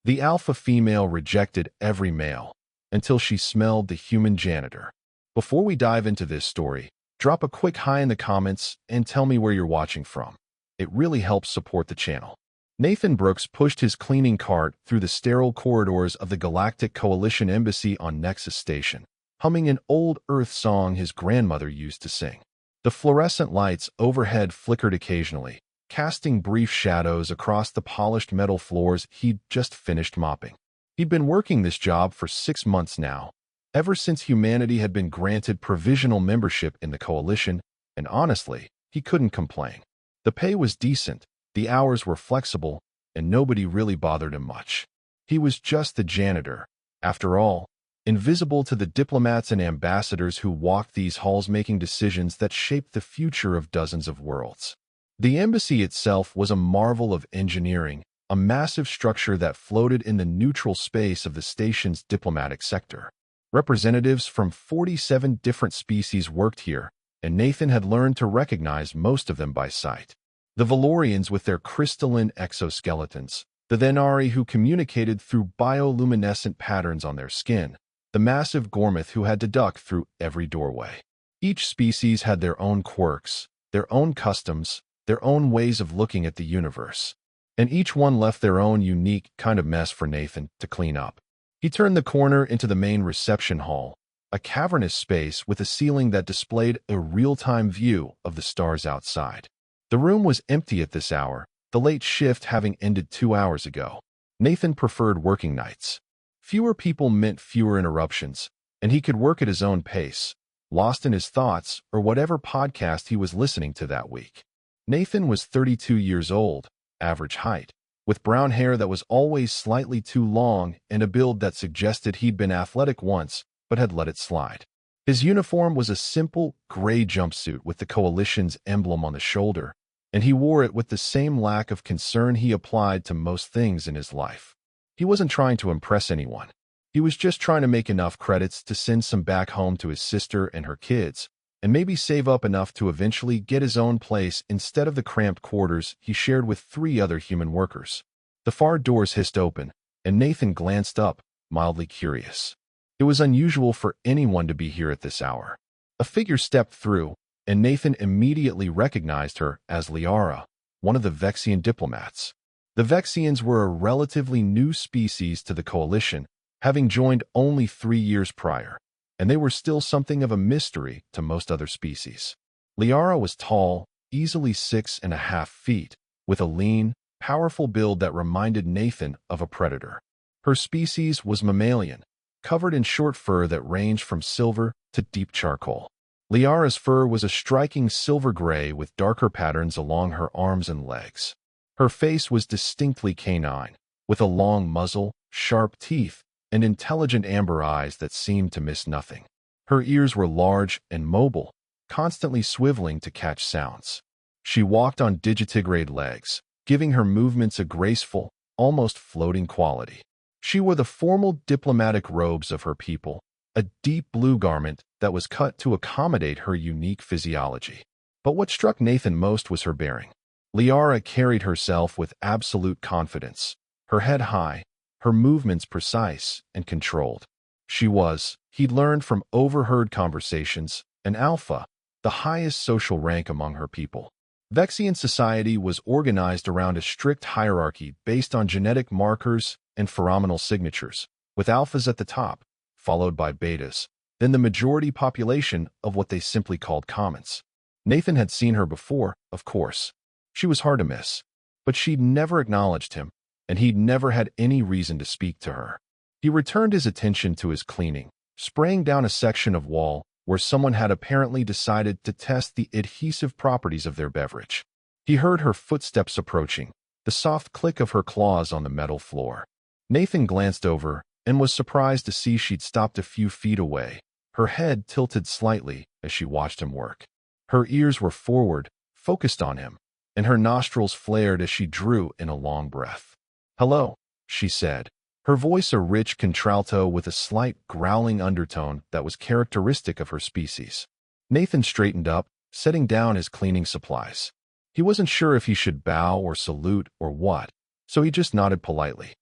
The alpha female rejected every male until she smelled the human janitor. Before we dive into this story, drop a quick hi in the comments and tell me where you're watching from. It really helps support the channel. Nathan Brooks pushed his cleaning cart through the sterile corridors of the Galactic Coalition Embassy on Nexus Station, humming an old Earth song his grandmother used to sing. The fluorescent lights overhead flickered occasionally, casting brief shadows across the polished metal floors he'd just finished mopping. He'd been working this job for 6 months now, ever since humanity had been granted provisional membership in the Coalition, and honestly, he couldn't complain. The pay was decent, the hours were flexible, and nobody really bothered him much. He was just the janitor, after all, invisible to the diplomats and ambassadors who walked these halls making decisions that shaped the future of dozens of worlds. The embassy itself was a marvel of engineering, a massive structure that floated in the neutral space of the station's diplomatic sector. Representatives from 47 different species worked here, and Nathan had learned to recognize most of them by sight. The Valorians with their crystalline exoskeletons, the Thenari who communicated through bioluminescent patterns on their skin, the massive Gormith who had to duck through every doorway. Each species had their own quirks, their own customs, their own ways of looking at the universe, and each one left their own unique kind of mess for Nathan to clean up. He turned the corner into the main reception hall, a cavernous space with a ceiling that displayed a real-time view of the stars outside. The room was empty at this hour, the late shift having ended 2 hours ago. Nathan preferred working nights. Fewer people meant fewer interruptions, and he could work at his own pace, lost in his thoughts or whatever podcast he was listening to that week. Nathan was 32 years old, average height, with brown hair that was always slightly too long and a build that suggested he'd been athletic once but had let it slide. His uniform was a simple, gray jumpsuit with the Coalition's emblem on the shoulder, and he wore it with the same lack of concern he applied to most things in his life. He wasn't trying to impress anyone. He was just trying to make enough credits to send some back home to his sister and her kids, and maybe save up enough to eventually get his own place instead of the cramped quarters he shared with 3 other human workers. The far doors hissed open, and Nathan glanced up, mildly curious. It was unusual for anyone to be here at this hour. A figure stepped through, and Nathan immediately recognized her as Liara, one of the Vexian diplomats. The Vexians were a relatively new species to the Coalition, having joined only 3 years prior, and they were still something of a mystery to most other species. Liara was tall, easily 6.5 feet, with a lean, powerful build that reminded Nathan of a predator. Her species was mammalian, covered in short fur that ranged from silver to deep charcoal. Liara's fur was a striking silver gray with darker patterns along her arms and legs. Her face was distinctly canine, with a long muzzle, sharp teeth, and intelligent amber eyes that seemed to miss nothing. Her ears were large and mobile, constantly swiveling to catch sounds. She walked on digitigrade legs, giving her movements a graceful, almost floating quality. She wore the formal diplomatic robes of her people, a deep blue garment that was cut to accommodate her unique physiology. But what struck Nathan most was her bearing. Liara carried herself with absolute confidence, her head high, her movements precise and controlled. She was, he'd learned from overheard conversations, an alpha, the highest social rank among her people. Vexian society was organized around a strict hierarchy based on genetic markers and pheromonal signatures, with alphas at the top, followed by betas, then the majority population of what they simply called commons. Nathan had seen her before, of course. She was hard to miss, but she'd never acknowledged him, and he'd never had any reason to speak to her. He returned his attention to his cleaning, spraying down a section of wall where someone had apparently decided to test the adhesive properties of their beverage. He heard her footsteps approaching, the soft click of her claws on the metal floor. Nathan glanced over and was surprised to see she'd stopped a few feet away, her head tilted slightly as she watched him work. Her ears were forward, focused on him, and her nostrils flared as she drew in a long breath. "Hello," she said, her voice a rich contralto with a slight growling undertone that was characteristic of her species. Nathan straightened up, setting down his cleaning supplies. He wasn't sure if he should bow or salute or what, so he just nodded politely.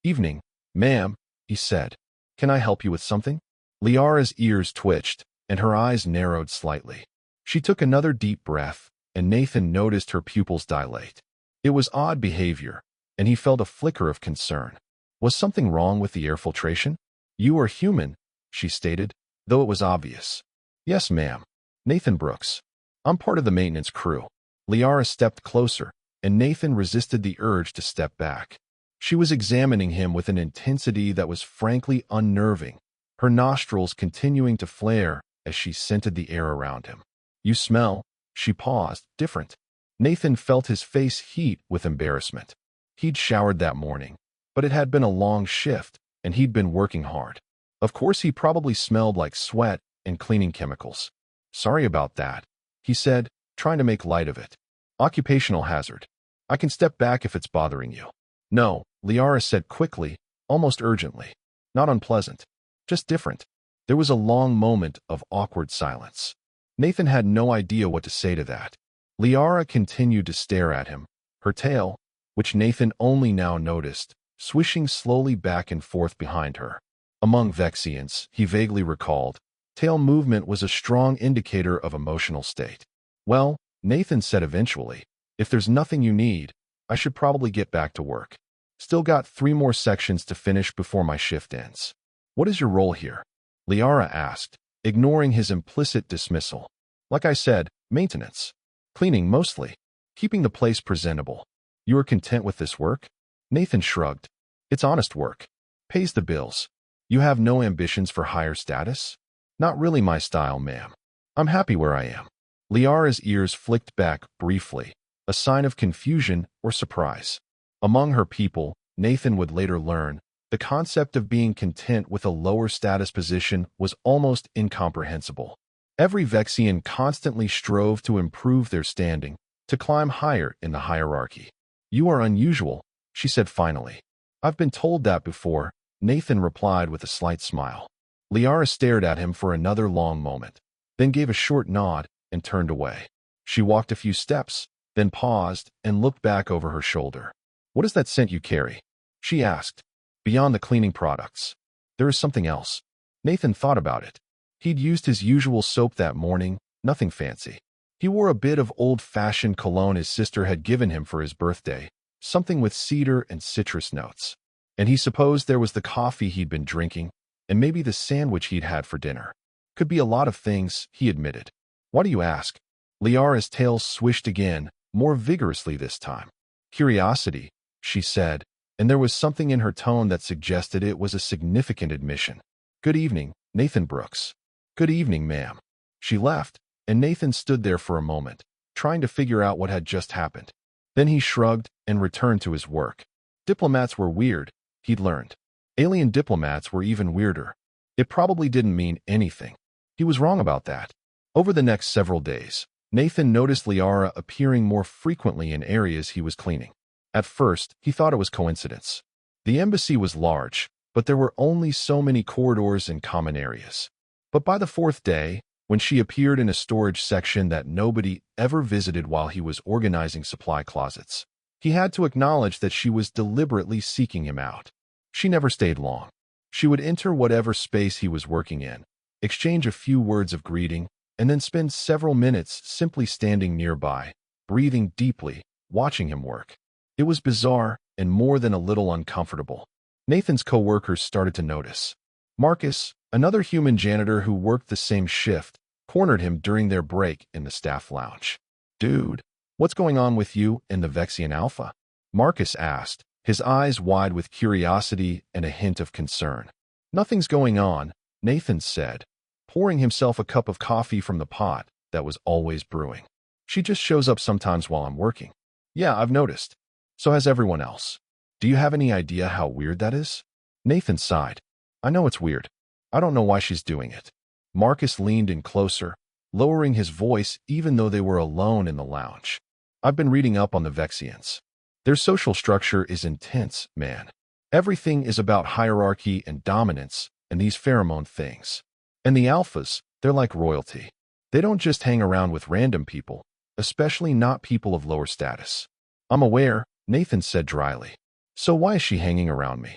"Evening, ma'am," he said. "Can I help you with something?" Liara's ears twitched, and her eyes narrowed slightly. She took another deep breath, and Nathan noticed her pupils dilate. It was odd behavior, and he felt a flicker of concern. Was something wrong with the air filtration? "You are human," she stated, though it was obvious. "Yes, ma'am. Nathan Brooks. I'm part of the maintenance crew." Liara stepped closer, and Nathan resisted the urge to step back. She was examining him with an intensity that was frankly unnerving, her nostrils continuing to flare as she scented the air around him. "You smell," she paused, "different." Nathan felt his face heat with embarrassment. He'd showered that morning, but it had been a long shift, and he'd been working hard. Of course, he probably smelled like sweat and cleaning chemicals. "Sorry about that," he said, trying to make light of it. "Occupational hazard. I can step back if it's bothering you." "No," Liara said quickly, almost urgently. "Not unpleasant. Just different." There was a long moment of awkward silence. Nathan had no idea what to say to that. Liara continued to stare at him, her tail, which Nathan only now noticed, swishing slowly back and forth behind her. Among Vexians, he vaguely recalled, tail movement was a strong indicator of emotional state. "Well," Nathan said eventually, "if there's nothing you need, I should probably get back to work. Still got 3 more sections to finish before my shift ends." "What is your role here?" Liara asked, ignoring his implicit dismissal. "Like I said, maintenance. Cleaning mostly. Keeping the place presentable." "You are content with this work?" Nathan shrugged. "It's honest work. Pays the bills. You have no ambitions for higher status?" "Not really my style, ma'am. I'm happy where I am." Liara's ears flicked back briefly, a sign of confusion or surprise. Among her people, Nathan would later learn, the concept of being content with a lower status position was almost incomprehensible. Every Vexian constantly strove to improve their standing, to climb higher in the hierarchy. "You are unusual," she said finally. "I've been told that before," Nathan replied with a slight smile. Liara stared at him for another long moment, then gave a short nod and turned away. She walked a few steps, then paused and looked back over her shoulder. "What is that scent you carry?" she asked. "Beyond the cleaning products, there is something else." Nathan thought about it. He'd used his usual soap that morning, nothing fancy. He wore a bit of old-fashioned cologne his sister had given him for his birthday, something with cedar and citrus notes. And he supposed there was the coffee he'd been drinking, and maybe the sandwich he'd had for dinner. "Could be a lot of things," he admitted. "Why do you ask?" Liara's tail swished again, more vigorously this time. "Curiosity," she said, and there was something in her tone that suggested it was a significant admission. "Good evening, Nathan Brooks." "Good evening, ma'am." She left, and Nathan stood there for a moment, trying to figure out what had just happened. Then he shrugged and returned to his work. Diplomats were weird, he'd learned. Alien diplomats were even weirder. It probably didn't mean anything. He was wrong about that. Over the next several days, Nathan noticed Liara appearing more frequently in areas he was cleaning. At first, he thought it was coincidence. The embassy was large, but there were only so many corridors and common areas. But by the 4th day, when she appeared in a storage section that nobody ever visited while he was organizing supply closets, he had to acknowledge that she was deliberately seeking him out. She never stayed long. She would enter whatever space he was working in, exchange a few words of greeting, and then spend several minutes simply standing nearby, breathing deeply, watching him work. It was bizarre and more than a little uncomfortable. Nathan's co-workers started to notice. Marcus, another human janitor who worked the same shift, cornered him during their break in the staff lounge. "Dude, what's going on with you and the Vexian Alpha?" Marcus asked, his eyes wide with curiosity and a hint of concern. "Nothing's going on," Nathan said, pouring himself a cup of coffee from the pot that was always brewing. "She just shows up sometimes while I'm working." "Yeah, I've noticed. So has everyone else. Do you have any idea how weird that is?" Nathan sighed. "I know it's weird. I don't know why she's doing it." Marcus leaned in closer, lowering his voice even though they were alone in the lounge. "I've been reading up on the Vexians. Their social structure is intense, man. Everything is about hierarchy and dominance and these pheromone things. And the Alphas, they're like royalty. They don't just hang around with random people, especially not people of lower status." "I'm aware," Nathan said dryly. "So why is she hanging around me?"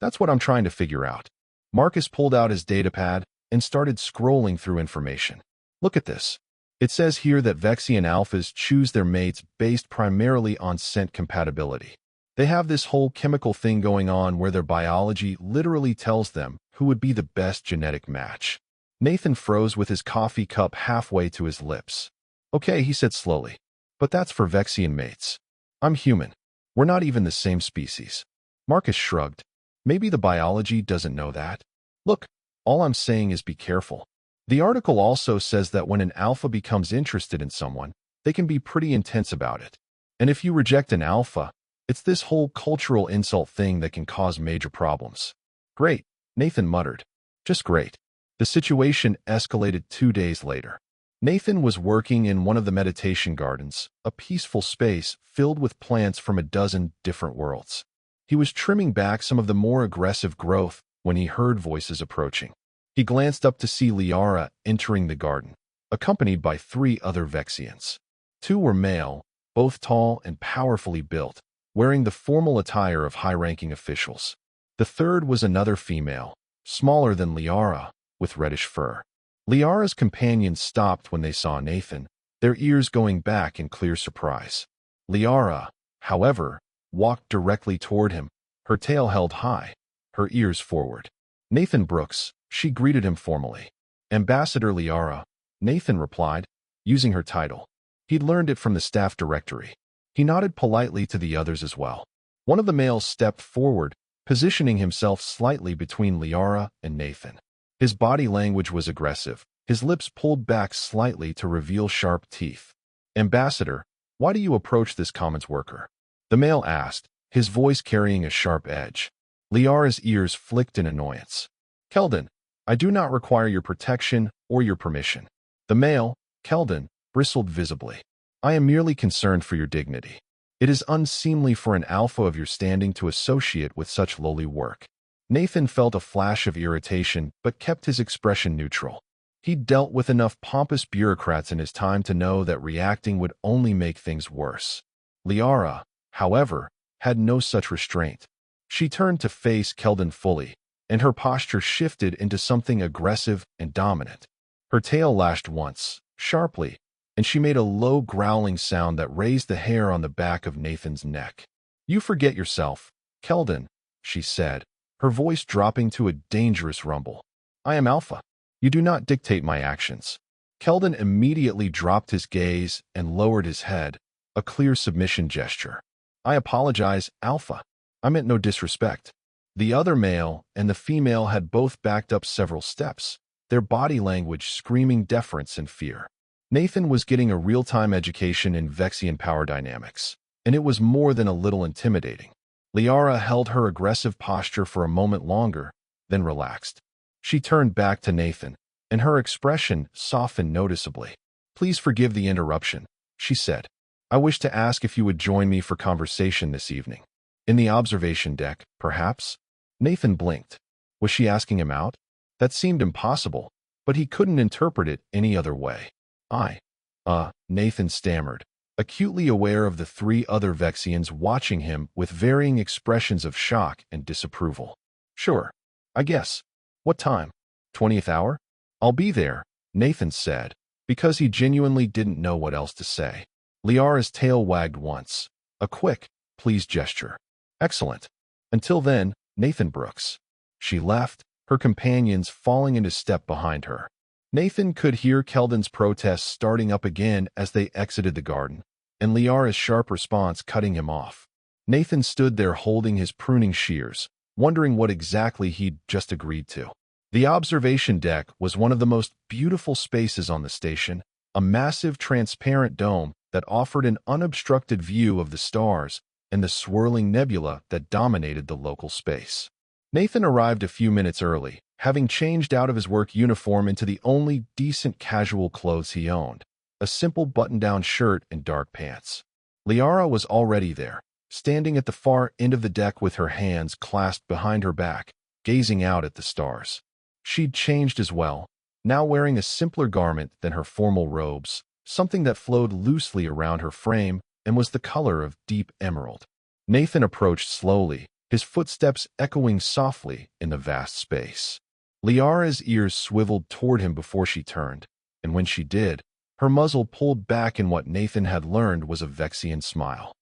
That's what I'm trying to figure out. Marcus pulled out his datapad and started scrolling through information. Look at this. It says here that Vexian alphas choose their mates based primarily on scent compatibility. They have this whole chemical thing going on where their biology literally tells them who would be the best genetic match. Nathan froze with his coffee cup halfway to his lips. Okay, he said slowly. But that's for Vexian mates. I'm human. We're not even the same species. Marcus shrugged. Maybe the biology doesn't know that. Look, all I'm saying is be careful. The article also says that when an alpha becomes interested in someone, they can be pretty intense about it. And if you reject an alpha, it's this whole cultural insult thing that can cause major problems. Great, Nathan muttered. Just great. The situation escalated 2 days later. Nathan was working in one of the meditation gardens, a peaceful space filled with plants from a dozen different worlds. He was trimming back some of the more aggressive growth when he heard voices approaching. He glanced up to see Liara entering the garden, accompanied by 3 other Vexians. 2 were male, both tall and powerfully built, wearing the formal attire of high-ranking officials. The 3rd was another female, smaller than Liara, with reddish fur. Liara's companions stopped when they saw Nathan, their ears going back in clear surprise. Liara, however, walked directly toward him, her tail held high, her ears forward. Nathan Brooks, she greeted him formally. Ambassador Liara, Nathan replied, using her title. He'd learned it from the staff directory. He nodded politely to the others as well. One of the males stepped forward, positioning himself slightly between Liara and Nathan. His body language was aggressive, his lips pulled back slightly to reveal sharp teeth. Ambassador, why do you approach this commons worker? The male asked, his voice carrying a sharp edge. Liara's ears flicked in annoyance. Keldon, I do not require your protection or your permission. The male, Keldon, bristled visibly. I am merely concerned for your dignity. It is unseemly for an alpha of your standing to associate with such lowly work. Nathan felt a flash of irritation but kept his expression neutral. He'd dealt with enough pompous bureaucrats in his time to know that reacting would only make things worse. Liara, however, had no such restraint. She turned to face Keldon fully, and her posture shifted into something aggressive and dominant. Her tail lashed once, sharply, and she made a low growling sound that raised the hair on the back of Nathan's neck. You forget yourself, Keldon, she said, her voice dropping to a dangerous rumble. I am Alpha. You do not dictate my actions. Keldon immediately dropped his gaze and lowered his head, a clear submission gesture. I apologize, Alpha. I meant no disrespect. The other male and the female had both backed up several steps, their body language screaming deference and fear. Nathan was getting a real-time education in Vexian power dynamics, and it was more than a little intimidating. Liara held her aggressive posture for a moment longer, then relaxed. She turned back to Nathan, and her expression softened noticeably. Please forgive the interruption, she said. I wish to ask if you would join me for conversation this evening. In the observation deck, perhaps? Nathan blinked. Was she asking him out? That seemed impossible, but he couldn't interpret it any other way. Nathan stammered, acutely aware of the 3 other Vexians watching him with varying expressions of shock and disapproval. Sure, I guess. What time? 20th hour? I'll be there, Nathan said, because he genuinely didn't know what else to say. Liara's tail wagged once, a quick, please gesture. Excellent. Until then, Nathan Brooks. She left, her companions falling into step behind her. Nathan could hear Keldon's protests starting up again as they exited the garden, and Liara's sharp response cutting him off. Nathan stood there holding his pruning shears, wondering what exactly he'd just agreed to. The observation deck was one of the most beautiful spaces on the station, a massive transparent dome that offered an unobstructed view of the stars and the swirling nebula that dominated the local space. Nathan arrived a few minutes early, having changed out of his work uniform into the only decent casual clothes he owned, a simple button-down shirt and dark pants. Liara was already there, standing at the far end of the deck with her hands clasped behind her back, gazing out at the stars. She'd changed as well, now wearing a simpler garment than her formal robes, something that flowed loosely around her frame and was the color of deep emerald. Nathan approached slowly, his footsteps echoing softly in the vast space. Liara's ears swiveled toward him before she turned, and when she did, her muzzle pulled back in what Nathan had learned was a Vexian smile.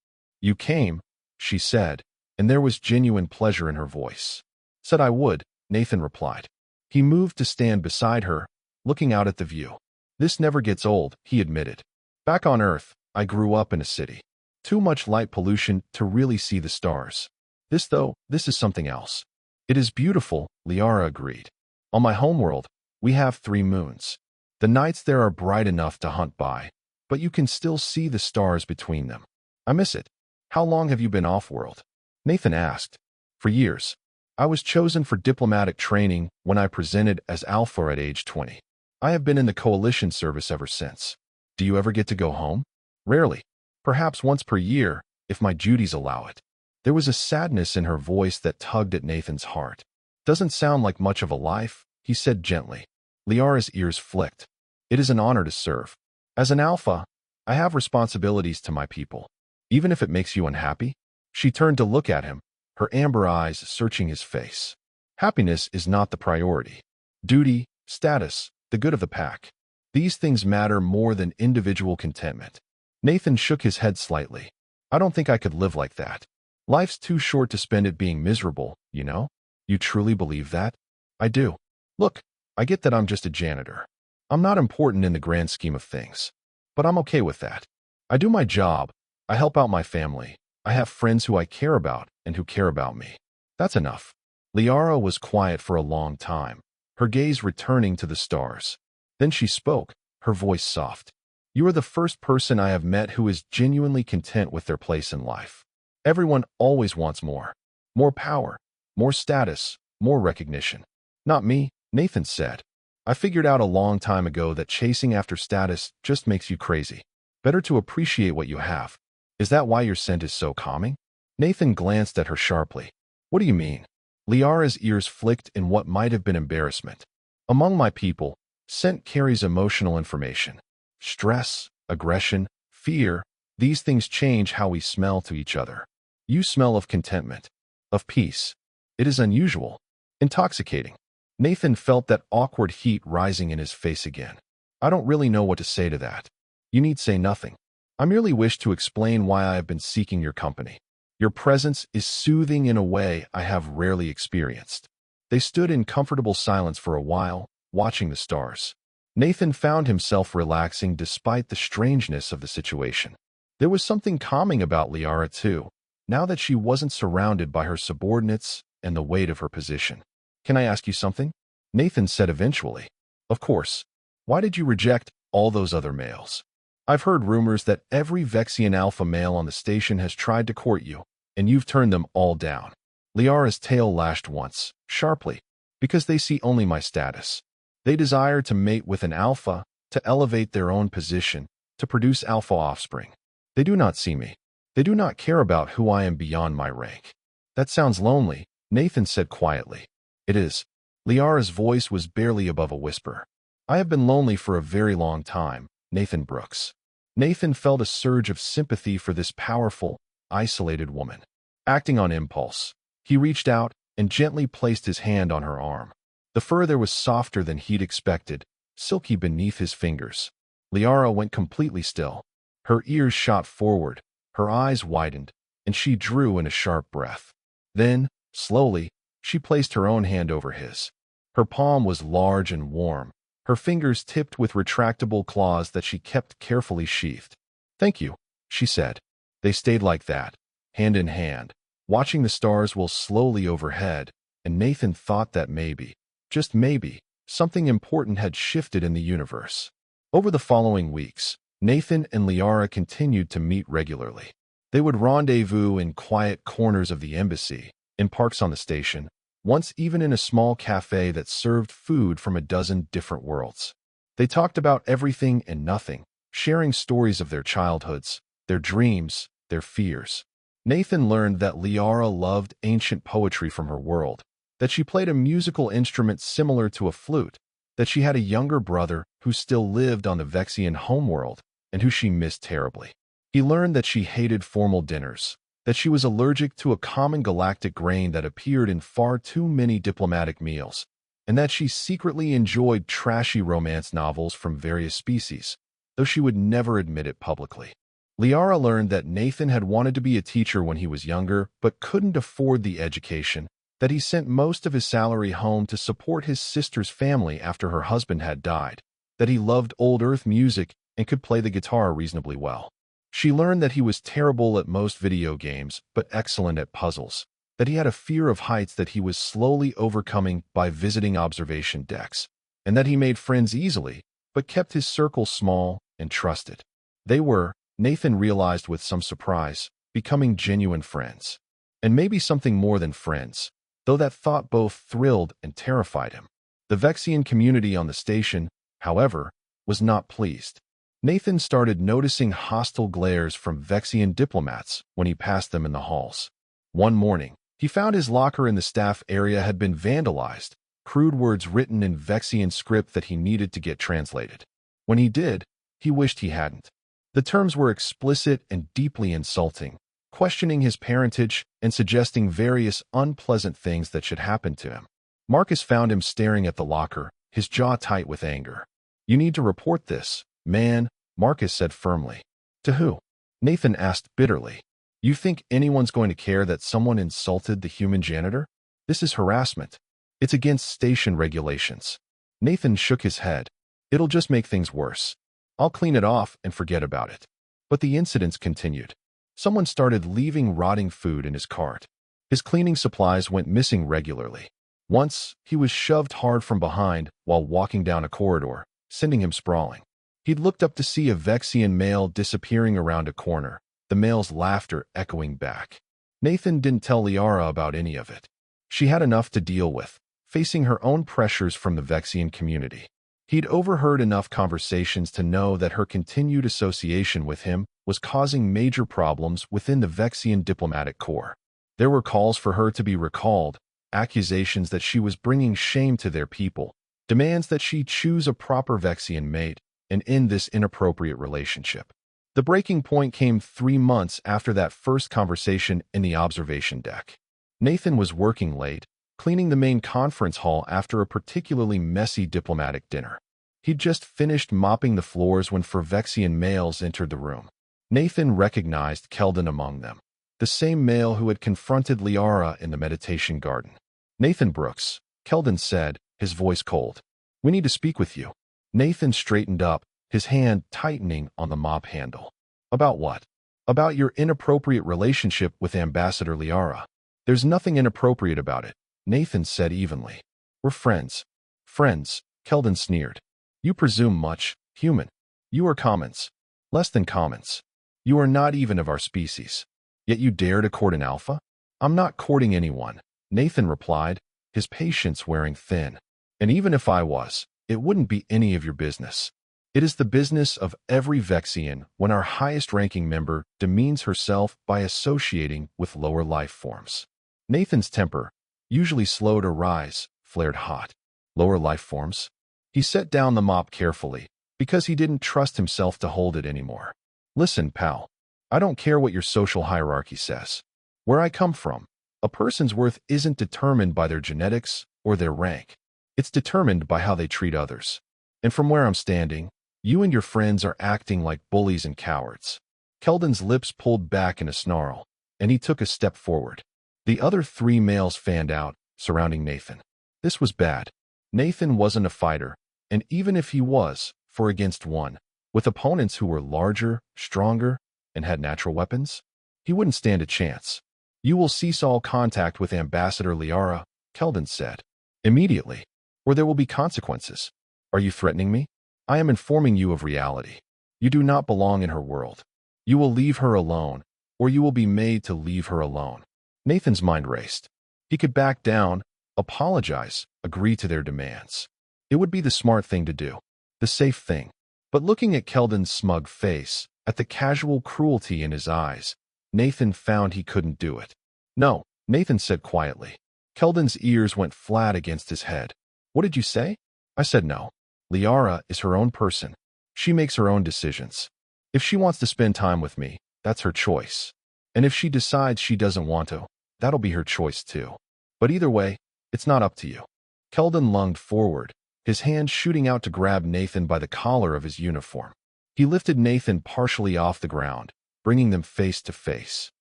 "You came," she said, and there was genuine pleasure in her voice. "Said I would," Nathan replied. He moved to stand beside her, looking out at the view. "This never gets old," he admitted. "Back on Earth, I grew up in a city. Too much light pollution to really see the stars. This is something else." "It is beautiful," Liara agreed. "On my homeworld, we have 3 moons. The nights there are bright enough to hunt by, but you can still see the stars between them. I miss it." "How long have you been off-world?" Nathan asked. "For years. I was chosen for diplomatic training when I presented as Alpha at age 20. I have been in the Coalition service ever since." "Do you ever get to go home?" "Rarely. Perhaps once per year, if my duties allow it." There was a sadness in her voice that tugged at Nathan's heart. "Doesn't sound like much of a life," he said gently. Liara's ears flicked. "It is an honor to serve. As an Alpha, I have responsibilities to my people. Even if it makes you unhappy?" She turned to look at him, her amber eyes searching his face. "Happiness is not the priority. Duty, status, the good of the pack. These things matter more than individual contentment." Nathan shook his head slightly. "I don't think I could live like that. Life's too short to spend it being miserable, you know?" "You truly believe that?" "I do. Look, I get that I'm just a janitor. I'm not important in the grand scheme of things. But I'm okay with that. I do my job. I help out my family. I have friends who I care about and who care about me. That's enough." Liara was quiet for a long time, her gaze returning to the stars. Then she spoke, her voice soft. "You are the first person I have met who is genuinely content with their place in life. Everyone always wants more. More power, more status, more recognition. Not me," Nathan said. "I figured out a long time ago that chasing after status just makes you crazy. Better to appreciate what you have. Is that why your scent is so calming?" Nathan glanced at her sharply. "What do you mean?" Liara's ears flicked in what might have been embarrassment. "Among my people, scent carries emotional information. Stress, aggression, fear, these things change how we smell to each other. You smell of contentment, of peace. It is unusual, intoxicating." Nathan felt that awkward heat rising in his face again. "I don't really know what to say to that." "You need say nothing. I merely wish to explain why I have been seeking your company. Your presence is soothing in a way I have rarely experienced." They stood in comfortable silence for a while, watching the stars. Nathan found himself relaxing despite the strangeness of the situation. There was something calming about Liara too, now that she wasn't surrounded by her subordinates and the weight of her position. "Can I ask you something?" Nathan said eventually. "Of course. Why did you reject all those other males? I've heard rumors that every Vexian alpha male on the station has tried to court you, and you've turned them all down." Liara's tail lashed once, sharply. "Because they see only my status. They desire to mate with an alpha, to elevate their own position, to produce alpha offspring. They do not see me. They do not care about who I am beyond my rank." "That sounds lonely," Nathan said quietly. "It is." Liara's voice was barely above a whisper. "I have been lonely for a very long time, Nathan Brooks." Nathan felt a surge of sympathy for this powerful, isolated woman. Acting on impulse, he reached out and gently placed his hand on her arm. The fur there was softer than he'd expected, silky beneath his fingers. Liara went completely still. Her ears shot forward, her eyes widened, and she drew in a sharp breath. Then, slowly, she placed her own hand over his. Her palm was large and warm, her fingers tipped with retractable claws that she kept carefully sheathed. "Thank you," she said. They stayed like that, hand in hand, watching the stars whirl slowly overhead, and Nathan thought that maybe, just maybe, something important had shifted in the universe. Over the following weeks, Nathan and Liara continued to meet regularly. They would rendezvous in quiet corners of the embassy, in parks on the station, once even in a small cafe that served food from a dozen different worlds. They talked about everything and nothing, sharing stories of their childhoods, their dreams, their fears. Nathan learned that Liara loved ancient poetry from her world, that she played a musical instrument similar to a flute, that she had a younger brother who still lived on the Vexian homeworld and who she missed terribly. He learned that she hated formal dinners, that she was allergic to a common galactic grain that appeared in far too many diplomatic meals, and that she secretly enjoyed trashy romance novels from various species, though she would never admit it publicly. Liara learned that Nathan had wanted to be a teacher when he was younger, but couldn't afford the education, that he sent most of his salary home to support his sister's family after her husband had died, that he loved old Earth music and could play the guitar reasonably well. She learned that he was terrible at most video games, but excellent at puzzles, that he had a fear of heights that he was slowly overcoming by visiting observation decks, and that he made friends easily, but kept his circle small and trusted. They were, Nathan realized with some surprise, becoming genuine friends. And maybe something more than friends, though that thought both thrilled and terrified him. The Vexian community on the station, however, was not pleased. Nathan started noticing hostile glares from Vexian diplomats when he passed them in the halls. One morning, he found his locker in the staff area had been vandalized, crude words written in Vexian script that he needed to get translated. When he did, he wished he hadn't. The terms were explicit and deeply insulting, questioning his parentage and suggesting various unpleasant things that should happen to him. Marcus found him staring at the locker, his jaw tight with anger. "You need to report this, man," Marcus said firmly. "To who?" Nathan asked bitterly. "You think anyone's going to care that someone insulted the human janitor? This is harassment. It's against station regulations." Nathan shook his head. "It'll just make things worse. I'll clean it off and forget about it." But the incidents continued. Someone started leaving rotting food in his cart. His cleaning supplies went missing regularly. Once, he was shoved hard from behind while walking down a corridor, sending him sprawling. He'd looked up to see a Vexian male disappearing around a corner, the male's laughter echoing back. Nathan didn't tell Liara about any of it. She had enough to deal with, facing her own pressures from the Vexian community. He'd overheard enough conversations to know that her continued association with him was causing major problems within the Vexian diplomatic corps. There were calls for her to be recalled, accusations that she was bringing shame to their people, demands that she choose a proper Vexian mate and end this inappropriate relationship. The breaking point came 3 months after that first conversation in the observation deck. Nathan was working late, cleaning the main conference hall after a particularly messy diplomatic dinner. He'd just finished mopping the floors when 4 Vexian males entered the room. Nathan recognized Keldon among them, the same male who had confronted Liara in the meditation garden. "Nathan Brooks," Keldon said, his voice cold. "We need to speak with you." Nathan straightened up, his hand tightening on the mop handle. "About what?" "About your inappropriate relationship with Ambassador Liara." "There's nothing inappropriate about it," Nathan said evenly. "We're friends." "Friends," Keldon sneered. "You presume much, human. You are commons. Less than commons. You are not even of our species. Yet you dare to court an alpha?" "I'm not courting anyone," Nathan replied, his patience wearing thin. "And even if I was, it wouldn't be any of your business. It is the business of every Vexian when our highest-ranking member demeans herself by associating with lower life forms." Nathan's temper, usually slow to rise, flared hot. Lower life forms? He set down the mop carefully, because he didn't trust himself to hold it anymore. "Listen, pal. I don't care what your social hierarchy says. Where I come from, a person's worth isn't determined by their genetics or their rank. It's determined by how they treat others. And from where I'm standing, you and your friends are acting like bullies and cowards." Keldon's lips pulled back in a snarl, and he took a step forward. The other 3 males fanned out, surrounding Nathan. This was bad. Nathan wasn't a fighter, and even if he was, 4 against 1, with opponents who were larger, stronger, and had natural weapons, he wouldn't stand a chance. "You will cease all contact with Ambassador Liara," Keldon said. "Immediately, or there will be consequences." "Are you threatening me?" "I am informing you of reality. You do not belong in her world. You will leave her alone, or you will be made to leave her alone." Nathan's mind raced. He could back down, apologize, agree to their demands. It would be the smart thing to do, the safe thing. But looking at Keldon's smug face, at the casual cruelty in his eyes, Nathan found he couldn't do it. "No," Nathan said quietly. Keldon's ears went flat against his head. "What did you say?" "I said no. Liara is her own person. She makes her own decisions. If she wants to spend time with me, that's her choice. And if she decides she doesn't want to, that'll be her choice too. But either way, it's not up to you. Keldon lunged forward, his hand shooting out to grab Nathan by the collar of his uniform. He lifted Nathan partially off the ground, bringing them face to face.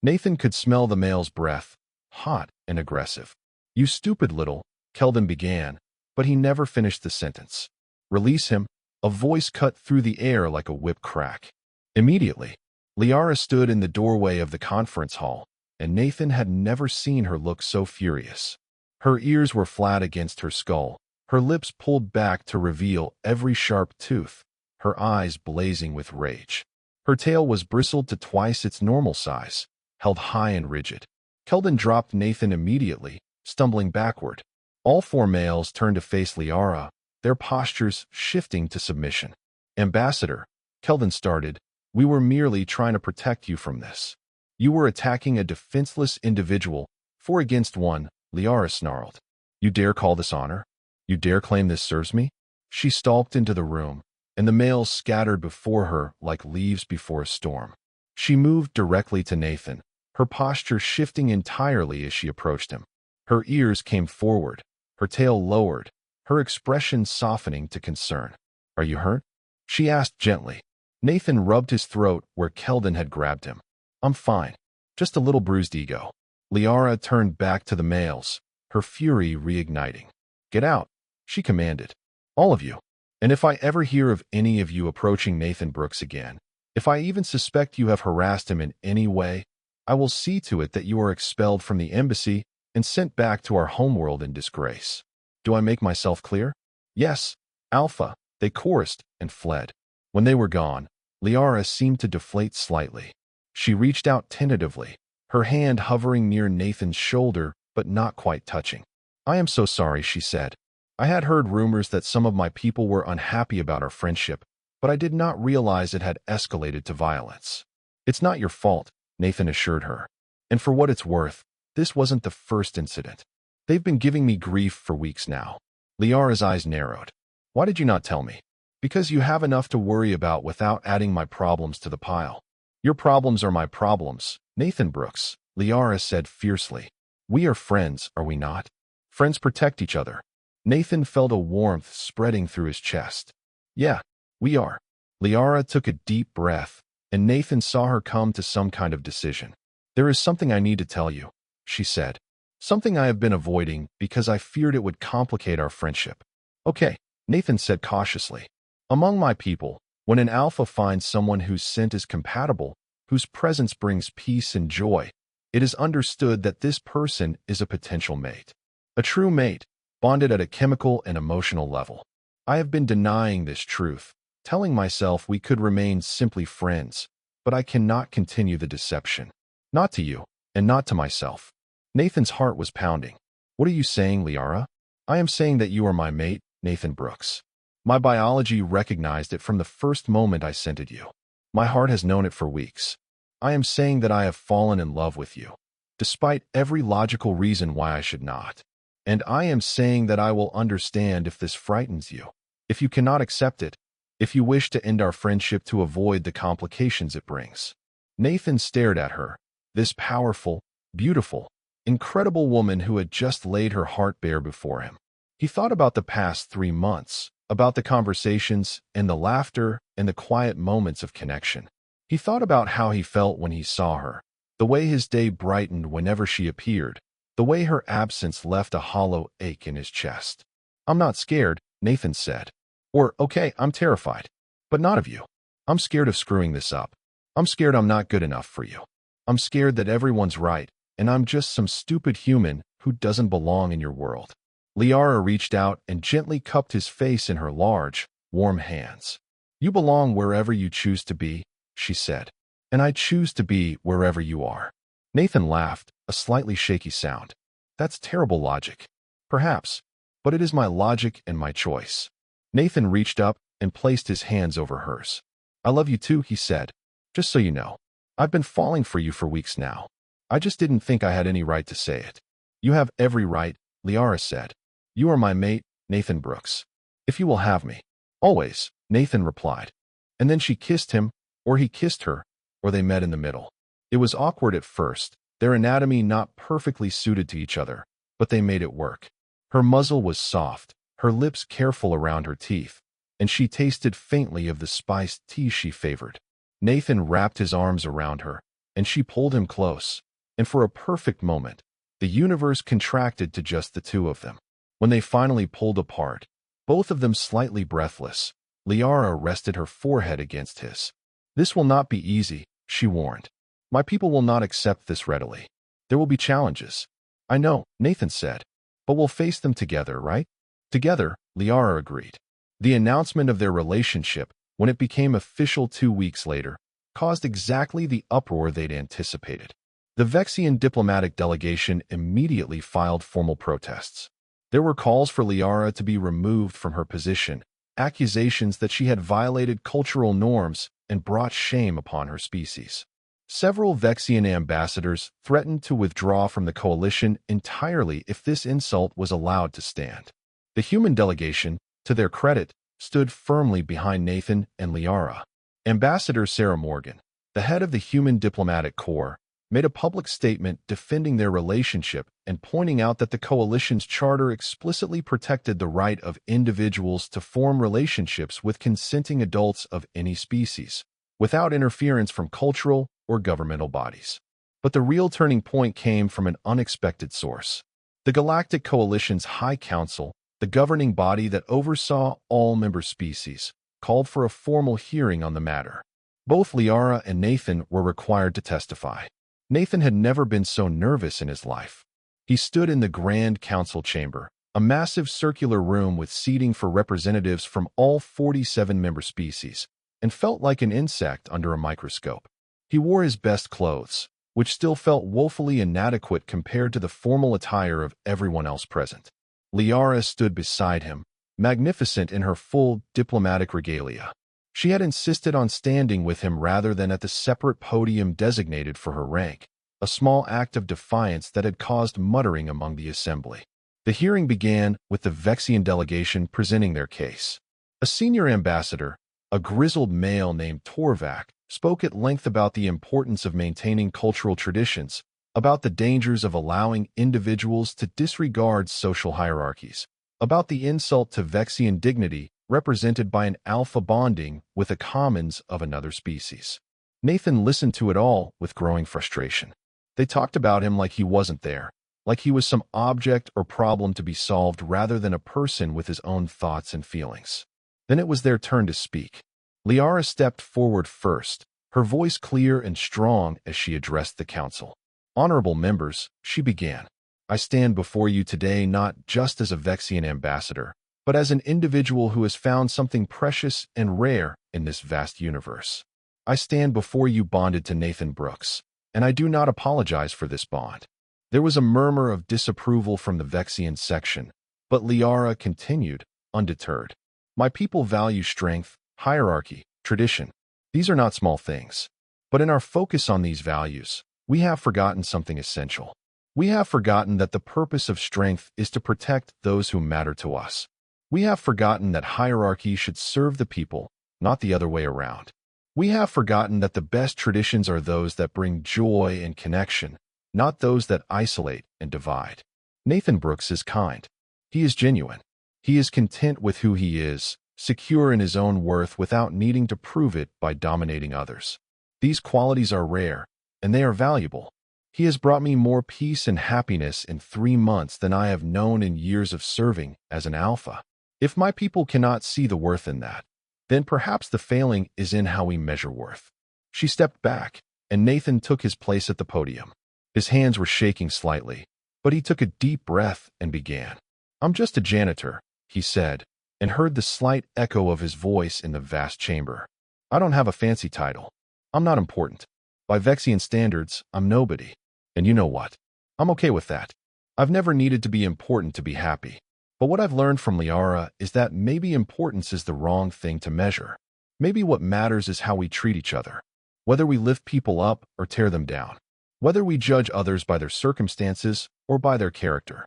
Nathan could smell the male's breath, hot and aggressive. "You stupid little," Keldon began, but he never finished the sentence. "Release him," a voice cut through the air like a whip crack. Immediately, Liara stood in the doorway of the conference hall, and Nathan had never seen her look so furious. Her ears were flat against her skull, her lips pulled back to reveal every sharp tooth, her eyes blazing with rage. Her tail was bristled to twice its normal size, held high and rigid. Keldon dropped Nathan immediately, stumbling backward. All four males turned to face Liara, their postures shifting to submission. "Ambassador," Keldon started, "we were merely trying to protect you from this. You were attacking a defenseless individual, 4 against 1, Liara snarled. "You dare call this honor? You dare claim this serves me?" She stalked into the room, and the males scattered before her like leaves before a storm. She moved directly to Nathan, her posture shifting entirely as she approached him. Her ears came forward, her tail lowered, her expression softening to concern. "Are you hurt?" she asked gently. Nathan rubbed his throat where Keldon had grabbed him. "I'm fine. Just a little bruised ego." Liara turned back to the males, her fury reigniting. "Get out," she commanded. "All of you. And if I ever hear of any of you approaching Nathan Brooks again, if I even suspect you have harassed him in any way, I will see to it that you are expelled from the embassy and sent back to our homeworld in disgrace. Do I make myself clear?" "Yes, Alpha," they chorused and fled. When they were gone, Liara seemed to deflate slightly. She reached out tentatively, her hand hovering near Nathan's shoulder but not quite touching. "I am so sorry," she said. "I had heard rumors that some of my people were unhappy about our friendship, but I did not realize it had escalated to violence." "It's not your fault," Nathan assured her. "And for what it's worth, this wasn't the first incident. They've been giving me grief for weeks now." Liara's eyes narrowed. "Why did you not tell me?" "Because you have enough to worry about without adding my problems to the pile." "Your problems are my problems, Nathan Brooks," Liara said fiercely. "We are friends, are we not? Friends protect each other." Nathan felt a warmth spreading through his chest. "Yeah, we are." Liara took a deep breath, and Nathan saw her come to some kind of decision. "There is something I need to tell you," she said. "Something I have been avoiding because I feared it would complicate our friendship." "Okay," Nathan said cautiously. "Among my people, when an alpha finds someone whose scent is compatible, whose presence brings peace and joy, it is understood that this person is a potential mate. A true mate, bonded at a chemical and emotional level. I have been denying this truth, telling myself we could remain simply friends, but I cannot continue the deception. Not to you, and not to myself." Nathan's heart was pounding. "What are you saying, Liara?" "I am saying that you are my mate, Nathan Brooks. My biology recognized it from the first moment I scented you. My heart has known it for weeks. I am saying that I have fallen in love with you, despite every logical reason why I should not. And I am saying that I will understand if this frightens you, if you cannot accept it, if you wish to end our friendship to avoid the complications it brings." Nathan stared at her, this powerful, beautiful, incredible woman who had just laid her heart bare before him. He thought about the past 3 months, about the conversations and the laughter and the quiet moments of connection. He thought about how he felt when he saw her, the way his day brightened whenever she appeared, the way her absence left a hollow ache in his chest. "I'm not scared," Nathan said. "Or, okay, I'm terrified. But not of you. I'm scared of screwing this up. I'm scared I'm not good enough for you. I'm scared that everyone's right, and I'm just some stupid human who doesn't belong in your world." Liara reached out and gently cupped his face in her large, warm hands. "You belong wherever you choose to be," she said. "And I choose to be wherever you are." Nathan laughed, a slightly shaky sound. "That's terrible logic. Perhaps, but it is my logic and my choice." Nathan reached up and placed his hands over hers. "I love you too," he said. "Just so you know, I've been falling for you for weeks now. I just didn't think I had any right to say it." "You have every right," Liara said. "You are my mate, Nathan Brooks. If you will have me." "Always," Nathan replied. And then she kissed him, or he kissed her, or they met in the middle. It was awkward at first, their anatomy not perfectly suited to each other, but they made it work. Her muzzle was soft, her lips careful around her teeth, and she tasted faintly of the spiced tea she favored. Nathan wrapped his arms around her, and she pulled him close, and for a perfect moment, the universe contracted to just the two of them. When they finally pulled apart, both of them slightly breathless, Liara rested her forehead against his. "This will not be easy," she warned. "My people will not accept this readily. There will be challenges." "I know," Nathan said, "but we'll face them together, right?" "Together," Liara agreed. The announcement of their relationship, when it became official 2 weeks later, caused exactly the uproar they'd anticipated. The Vexian diplomatic delegation immediately filed formal protests. There were calls for Liara to be removed from her position, accusations that she had violated cultural norms and brought shame upon her species. Several Vexian ambassadors threatened to withdraw from the coalition entirely if this insult was allowed to stand. The human delegation, to their credit, stood firmly behind Nathan and Liara. Ambassador Sarah Morgan, the head of the Human Diplomatic Corps, made a public statement defending their relationship and pointing out that the coalition's charter explicitly protected the right of individuals to form relationships with consenting adults of any species, without interference from cultural or governmental bodies. But the real turning point came from an unexpected source. The Galactic Coalition's High Council, the governing body that oversaw all member species, called for a formal hearing on the matter. Both Liara and Nathan were required to testify. Nathan had never been so nervous in his life. He stood in the Grand Council chamber, a massive circular room with seating for representatives from all 47 member species, and felt like an insect under a microscope. He wore his best clothes, which still felt woefully inadequate compared to the formal attire of everyone else present. Liara stood beside him, magnificent in her full diplomatic regalia. She had insisted on standing with him rather than at the separate podium designated for her rank, a small act of defiance that had caused muttering among the assembly. The hearing began with the Vexian delegation presenting their case. A senior ambassador, a grizzled male named Torvak, spoke at length about the importance of maintaining cultural traditions, about the dangers of allowing individuals to disregard social hierarchies, about the insult to Vexian dignity represented by an alpha bonding with a commons of another species. Nathan listened to it all with growing frustration. They talked about him like he wasn't there, like he was some object or problem to be solved rather than a person with his own thoughts and feelings. Then it was their turn to speak. Liara stepped forward first, her voice clear and strong as she addressed the council. "Honorable members," she began, "I stand before you today not just as a Vexian ambassador, but as an individual who has found something precious and rare in this vast universe. I stand before you bonded to Nathan Brooks, and I do not apologize for this bond." There was a murmur of disapproval from the Vexian section, but Liara continued, undeterred. "My people value strength, hierarchy, tradition. These are not small things. But in our focus on these values, we have forgotten something essential. We have forgotten that the purpose of strength is to protect those who matter to us. We have forgotten that hierarchy should serve the people, not the other way around. We have forgotten that the best traditions are those that bring joy and connection, not those that isolate and divide. Nathan Brooks is kind. He is genuine. He is content with who he is, secure in his own worth without needing to prove it by dominating others. These qualities are rare, and they are valuable. He has brought me more peace and happiness in 3 months than I have known in years of serving as an alpha. If my people cannot see the worth in that, then perhaps the failing is in how we measure worth." She stepped back, and Nathan took his place at the podium. His hands were shaking slightly, but he took a deep breath and began. "I'm just a janitor," he said, and heard the slight echo of his voice in the vast chamber. "I don't have a fancy title. I'm not important. By Vexian standards, I'm nobody. And you know what? I'm okay with that. I've never needed to be important to be happy. But what I've learned from Liara is that maybe importance is the wrong thing to measure. Maybe what matters is how we treat each other, whether we lift people up or tear them down, whether we judge others by their circumstances or by their character.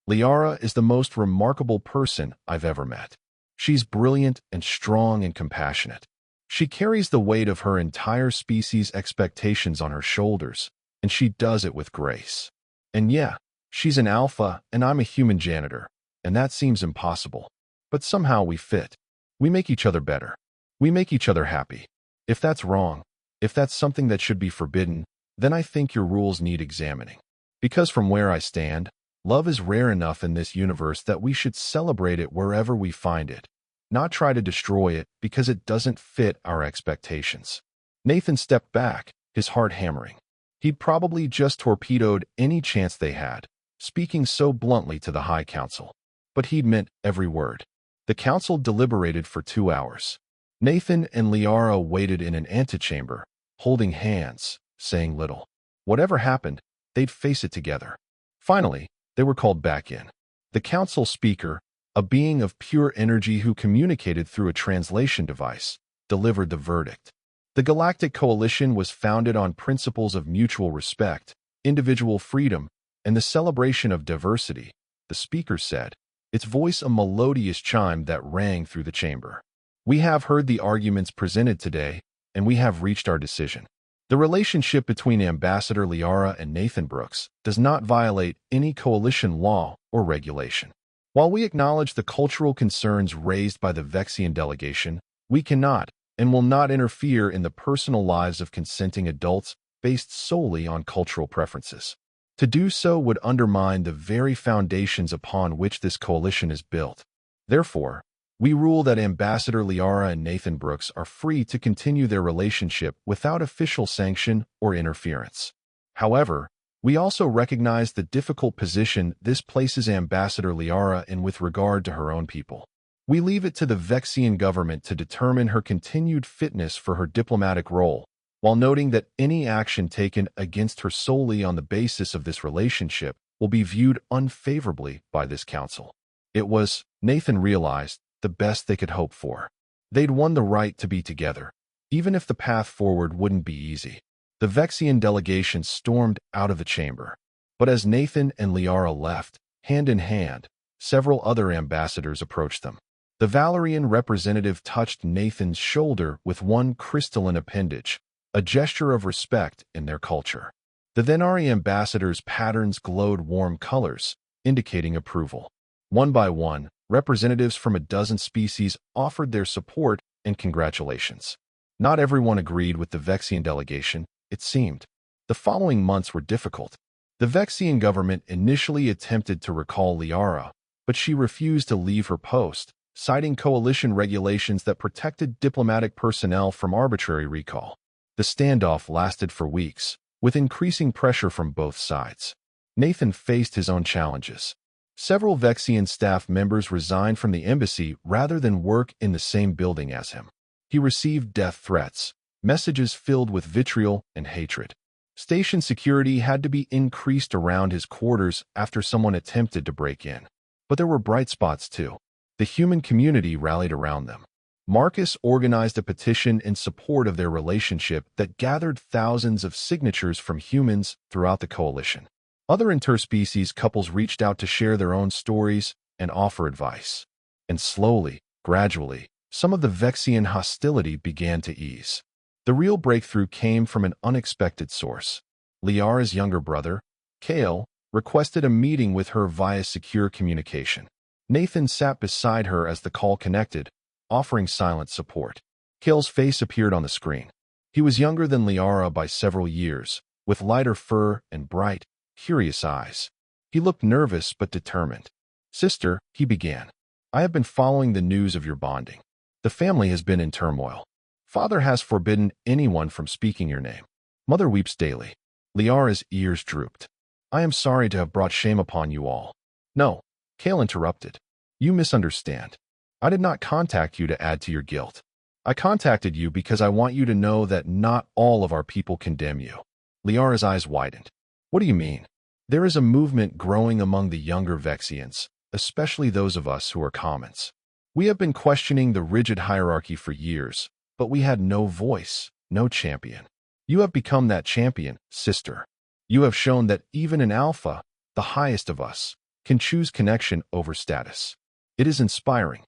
Liara is the most remarkable person I've ever met. She's brilliant and strong and compassionate. She carries the weight of her entire species' expectations on her shoulders, and she does it with grace. And yeah, she's an alpha, and I'm a human janitor, and that seems impossible. But somehow we fit. We make each other better. We make each other happy. If that's wrong, if that's something that should be forbidden, then I think your rules need examining. Because from where I stand, love is rare enough in this universe that we should celebrate it wherever we find it, not try to destroy it because it doesn't fit our expectations. Nathan stepped back, his heart hammering. He'd probably just torpedoed any chance they had, speaking so bluntly to the High Council. But he'd meant every word. The council deliberated for 2 hours. Nathan and Liara waited in an antechamber, holding hands, saying little. Whatever happened, they'd face it together. Finally, they were called back in. The council speaker, a being of pure energy who communicated through a translation device, delivered the verdict. The Galactic Coalition was founded on principles of mutual respect, individual freedom, and the celebration of diversity, the speaker said, its voice a melodious chime that rang through the chamber. We have heard the arguments presented today, and we have reached our decision. The relationship between Ambassador Liara and Nathan Brooks does not violate any coalition law or regulation. While we acknowledge the cultural concerns raised by the Vexian delegation, we cannot and will not interfere in the personal lives of consenting adults based solely on cultural preferences. To do so would undermine the very foundations upon which this coalition is built. Therefore, we rule that Ambassador Liara and Nathan Brooks are free to continue their relationship without official sanction or interference. However, we also recognize the difficult position this places Ambassador Liara in with regard to her own people. We leave it to the Vexian government to determine her continued fitness for her diplomatic role, while noting that any action taken against her solely on the basis of this relationship will be viewed unfavorably by this council. It was, Nathan realized, the best they could hope for. They'd won the right to be together, even if the path forward wouldn't be easy. The Vexian delegation stormed out of the chamber. But as Nathan and Liara left, hand in hand, several other ambassadors approached them. The Valerian representative touched Nathan's shoulder with one crystalline appendage, a gesture of respect in their culture. The Venari ambassador's patterns glowed warm colors, indicating approval. One by one, representatives from a dozen species offered their support and congratulations. Not everyone agreed with the Vexian delegation, it seemed. The following months were difficult. The Vexian government initially attempted to recall Liara, but she refused to leave her post, citing coalition regulations that protected diplomatic personnel from arbitrary recall. The standoff lasted for weeks, with increasing pressure from both sides. Nathan faced his own challenges. Several Vexian staff members resigned from the embassy rather than work in the same building as him. He received death threats, messages filled with vitriol and hatred. Station security had to be increased around his quarters after someone attempted to break in. But there were bright spots too. The human community rallied around them. Marcus organized a petition in support of their relationship that gathered thousands of signatures from humans throughout the coalition. Other interspecies couples reached out to share their own stories and offer advice. And slowly, gradually, some of the Vexian hostility began to ease. The real breakthrough came from an unexpected source. Liara's younger brother, Kale, requested a meeting with her via secure communication. Nathan sat beside her as the call connected, offering silent support. Kale's face appeared on the screen. He was younger than Liara by several years, with lighter fur and bright, curious eyes. He looked nervous but determined. "Sister," he began, "I have been following the news of your bonding. The family has been in turmoil. Father has forbidden anyone from speaking your name. Mother weeps daily." Liara's ears drooped. "I am sorry to have brought shame upon you all." "No," Kale interrupted. "You misunderstand. I did not contact you to add to your guilt. I contacted you because I want you to know that not all of our people condemn you." Liara's eyes widened. "What do you mean?" "There is a movement growing among the younger Vexians, especially those of us who are commons. We have been questioning the rigid hierarchy for years, but we had no voice, no champion. You have become that champion, sister. You have shown that even an alpha, the highest of us, can choose connection over status. It is inspiring."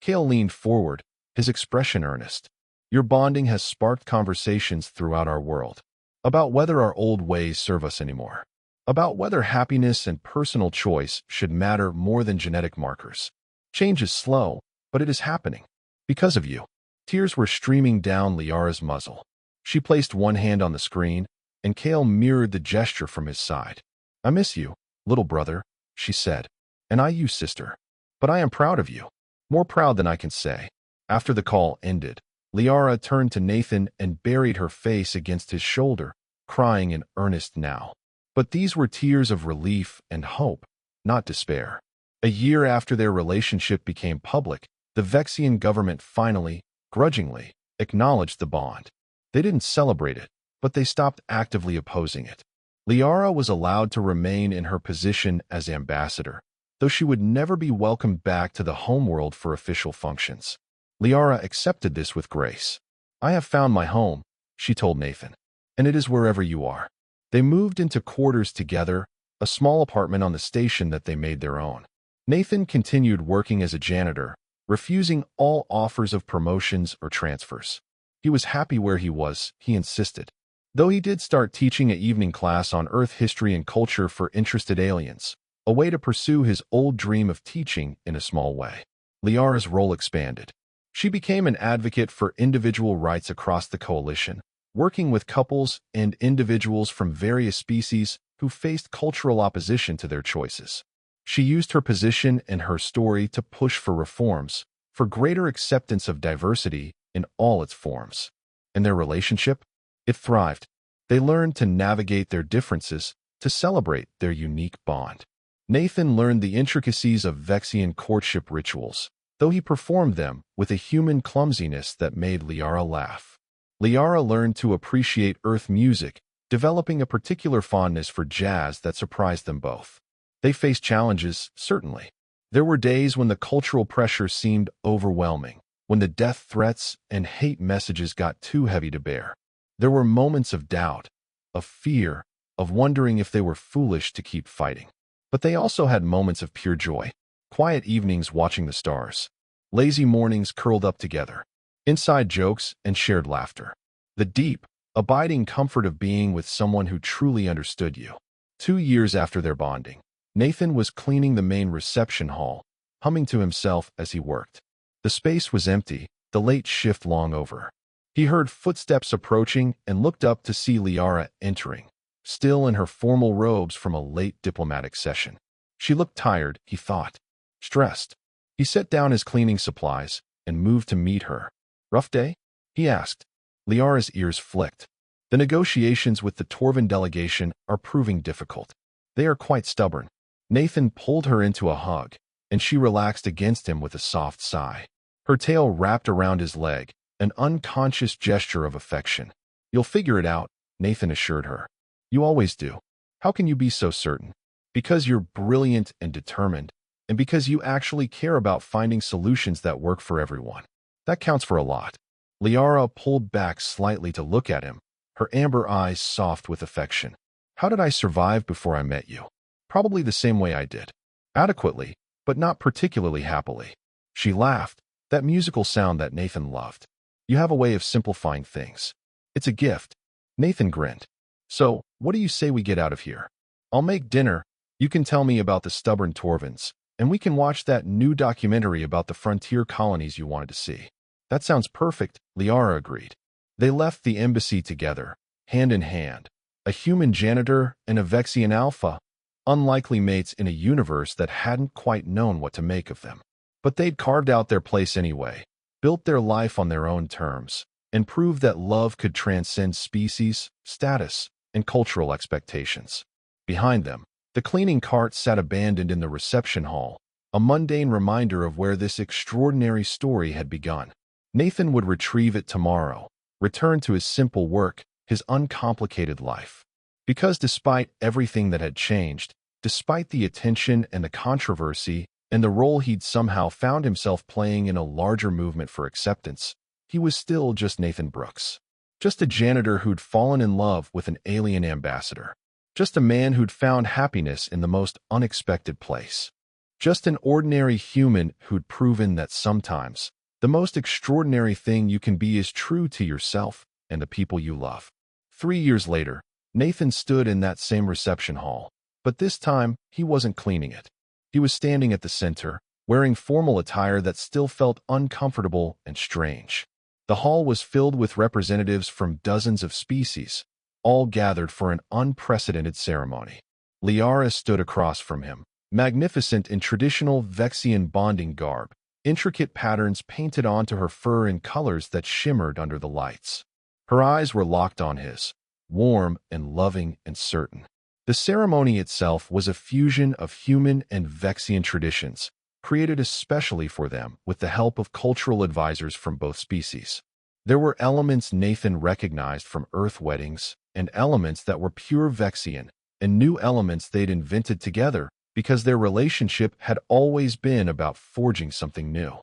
Kale leaned forward, his expression earnest. Your bonding has sparked conversations throughout our world about whether our old ways serve us anymore, about whether happiness and personal choice should matter more than genetic markers. Change is slow, but it is happening. Because of you." Tears were streaming down Liara's muzzle. She placed one hand on the screen, and Kale mirrored the gesture from his side. "I miss you, little brother," she said. "And I you, sister. But I am proud of you. More proud than I can say." After the call ended, Liara turned to Nathan and buried her face against his shoulder, crying in earnest now. But these were tears of relief and hope, not despair. A year after their relationship became public, the Vexian government finally, grudgingly, acknowledged the bond. They didn't celebrate it, but they stopped actively opposing it. Liara was allowed to remain in her position as ambassador, though she would never be welcomed back to the homeworld for official functions. Liara accepted this with grace. "I have found my home," she told Nathan, "and it is wherever you are." They moved into quarters together, a small apartment on the station that they made their own. Nathan continued working as a janitor, refusing all offers of promotions or transfers. He was happy where he was, he insisted. Though he did start teaching an evening class on Earth history and culture for interested aliens, a way to pursue his old dream of teaching in a small way. Liara's role expanded. She became an advocate for individual rights across the coalition, working with couples and individuals from various species who faced cultural opposition to their choices. She used her position and her story to push for reforms, for greater acceptance of diversity in all its forms. In their relationship, it thrived. They learned to navigate their differences, to celebrate their unique bond. Nathan learned the intricacies of Vexian courtship rituals, though he performed them with a human clumsiness that made Liara laugh. Liara learned to appreciate Earth music, developing a particular fondness for jazz that surprised them both. They faced challenges, certainly. There were days when the cultural pressure seemed overwhelming, when the death threats and hate messages got too heavy to bear. There were moments of doubt, of fear, of wondering if they were foolish to keep fighting. But they also had moments of pure joy. Quiet evenings watching the stars. Lazy mornings curled up together. Inside jokes and shared laughter. The deep, abiding comfort of being with someone who truly understood you. 2 years after their bonding, Nathan was cleaning the main reception hall, humming to himself as he worked. The space was empty, the late shift long over. He heard footsteps approaching and looked up to see Liara entering, still in her formal robes from a late diplomatic session. She looked tired, he thought. Stressed. He set down his cleaning supplies and moved to meet her. "Rough day?" he asked. Liara's ears flicked. The negotiations with the Torvin delegation are proving difficult. They are quite stubborn. Nathan pulled her into a hug, and she relaxed against him with a soft sigh. Her tail wrapped around his leg, an unconscious gesture of affection. "You'll figure it out," Nathan assured her. "You always do. How can you be so certain?" "Because you're brilliant and determined, and because you actually care about finding solutions that work for everyone. That counts for a lot." Liara pulled back slightly to look at him, her amber eyes soft with affection. "How did I survive before I met you? Probably the same way I did. Adequately, but not particularly happily." She laughed, that musical sound that Nathan loved. "You have a way of simplifying things. It's a gift." Nathan grinned. "So, what do you say we get out of here? I'll make dinner, you can tell me about the stubborn Torvins, and we can watch that new documentary about the frontier colonies you wanted to see." "That sounds perfect," Liara agreed. They left the embassy together, hand in hand, a human janitor and a Vexian alpha, unlikely mates in a universe that hadn't quite known what to make of them. But they'd carved out their place anyway, built their life on their own terms, and proved that love could transcend species, status, and cultural expectations. Behind them, the cleaning cart sat abandoned in the reception hall, a mundane reminder of where this extraordinary story had begun. Nathan would retrieve it tomorrow, return to his simple work, his uncomplicated life. Because despite everything that had changed, despite the attention and the controversy, and the role he'd somehow found himself playing in a larger movement for acceptance, he was still just Nathan Brooks. Just a janitor who'd fallen in love with an alien ambassador. Just a man who'd found happiness in the most unexpected place. Just an ordinary human who'd proven that sometimes, The most extraordinary thing you can be is true to yourself and the people you love. 3 years later, Nathan stood in that same reception hall, but this time he wasn't cleaning it. He was standing at the center, wearing formal attire that still felt uncomfortable and strange. The hall was filled with representatives from dozens of species, all gathered for an unprecedented ceremony. Liara stood across from him, magnificent in traditional Vexian bonding garb, intricate patterns painted onto her fur in colors that shimmered under the lights. Her eyes were locked on his, warm and loving and certain. The ceremony itself was a fusion of human and Vexian traditions, created especially for them with the help of cultural advisors from both species. There were elements Nathan recognized from Earth weddings, and elements that were pure Vexian, and new elements they'd invented together because their relationship had always been about forging something new.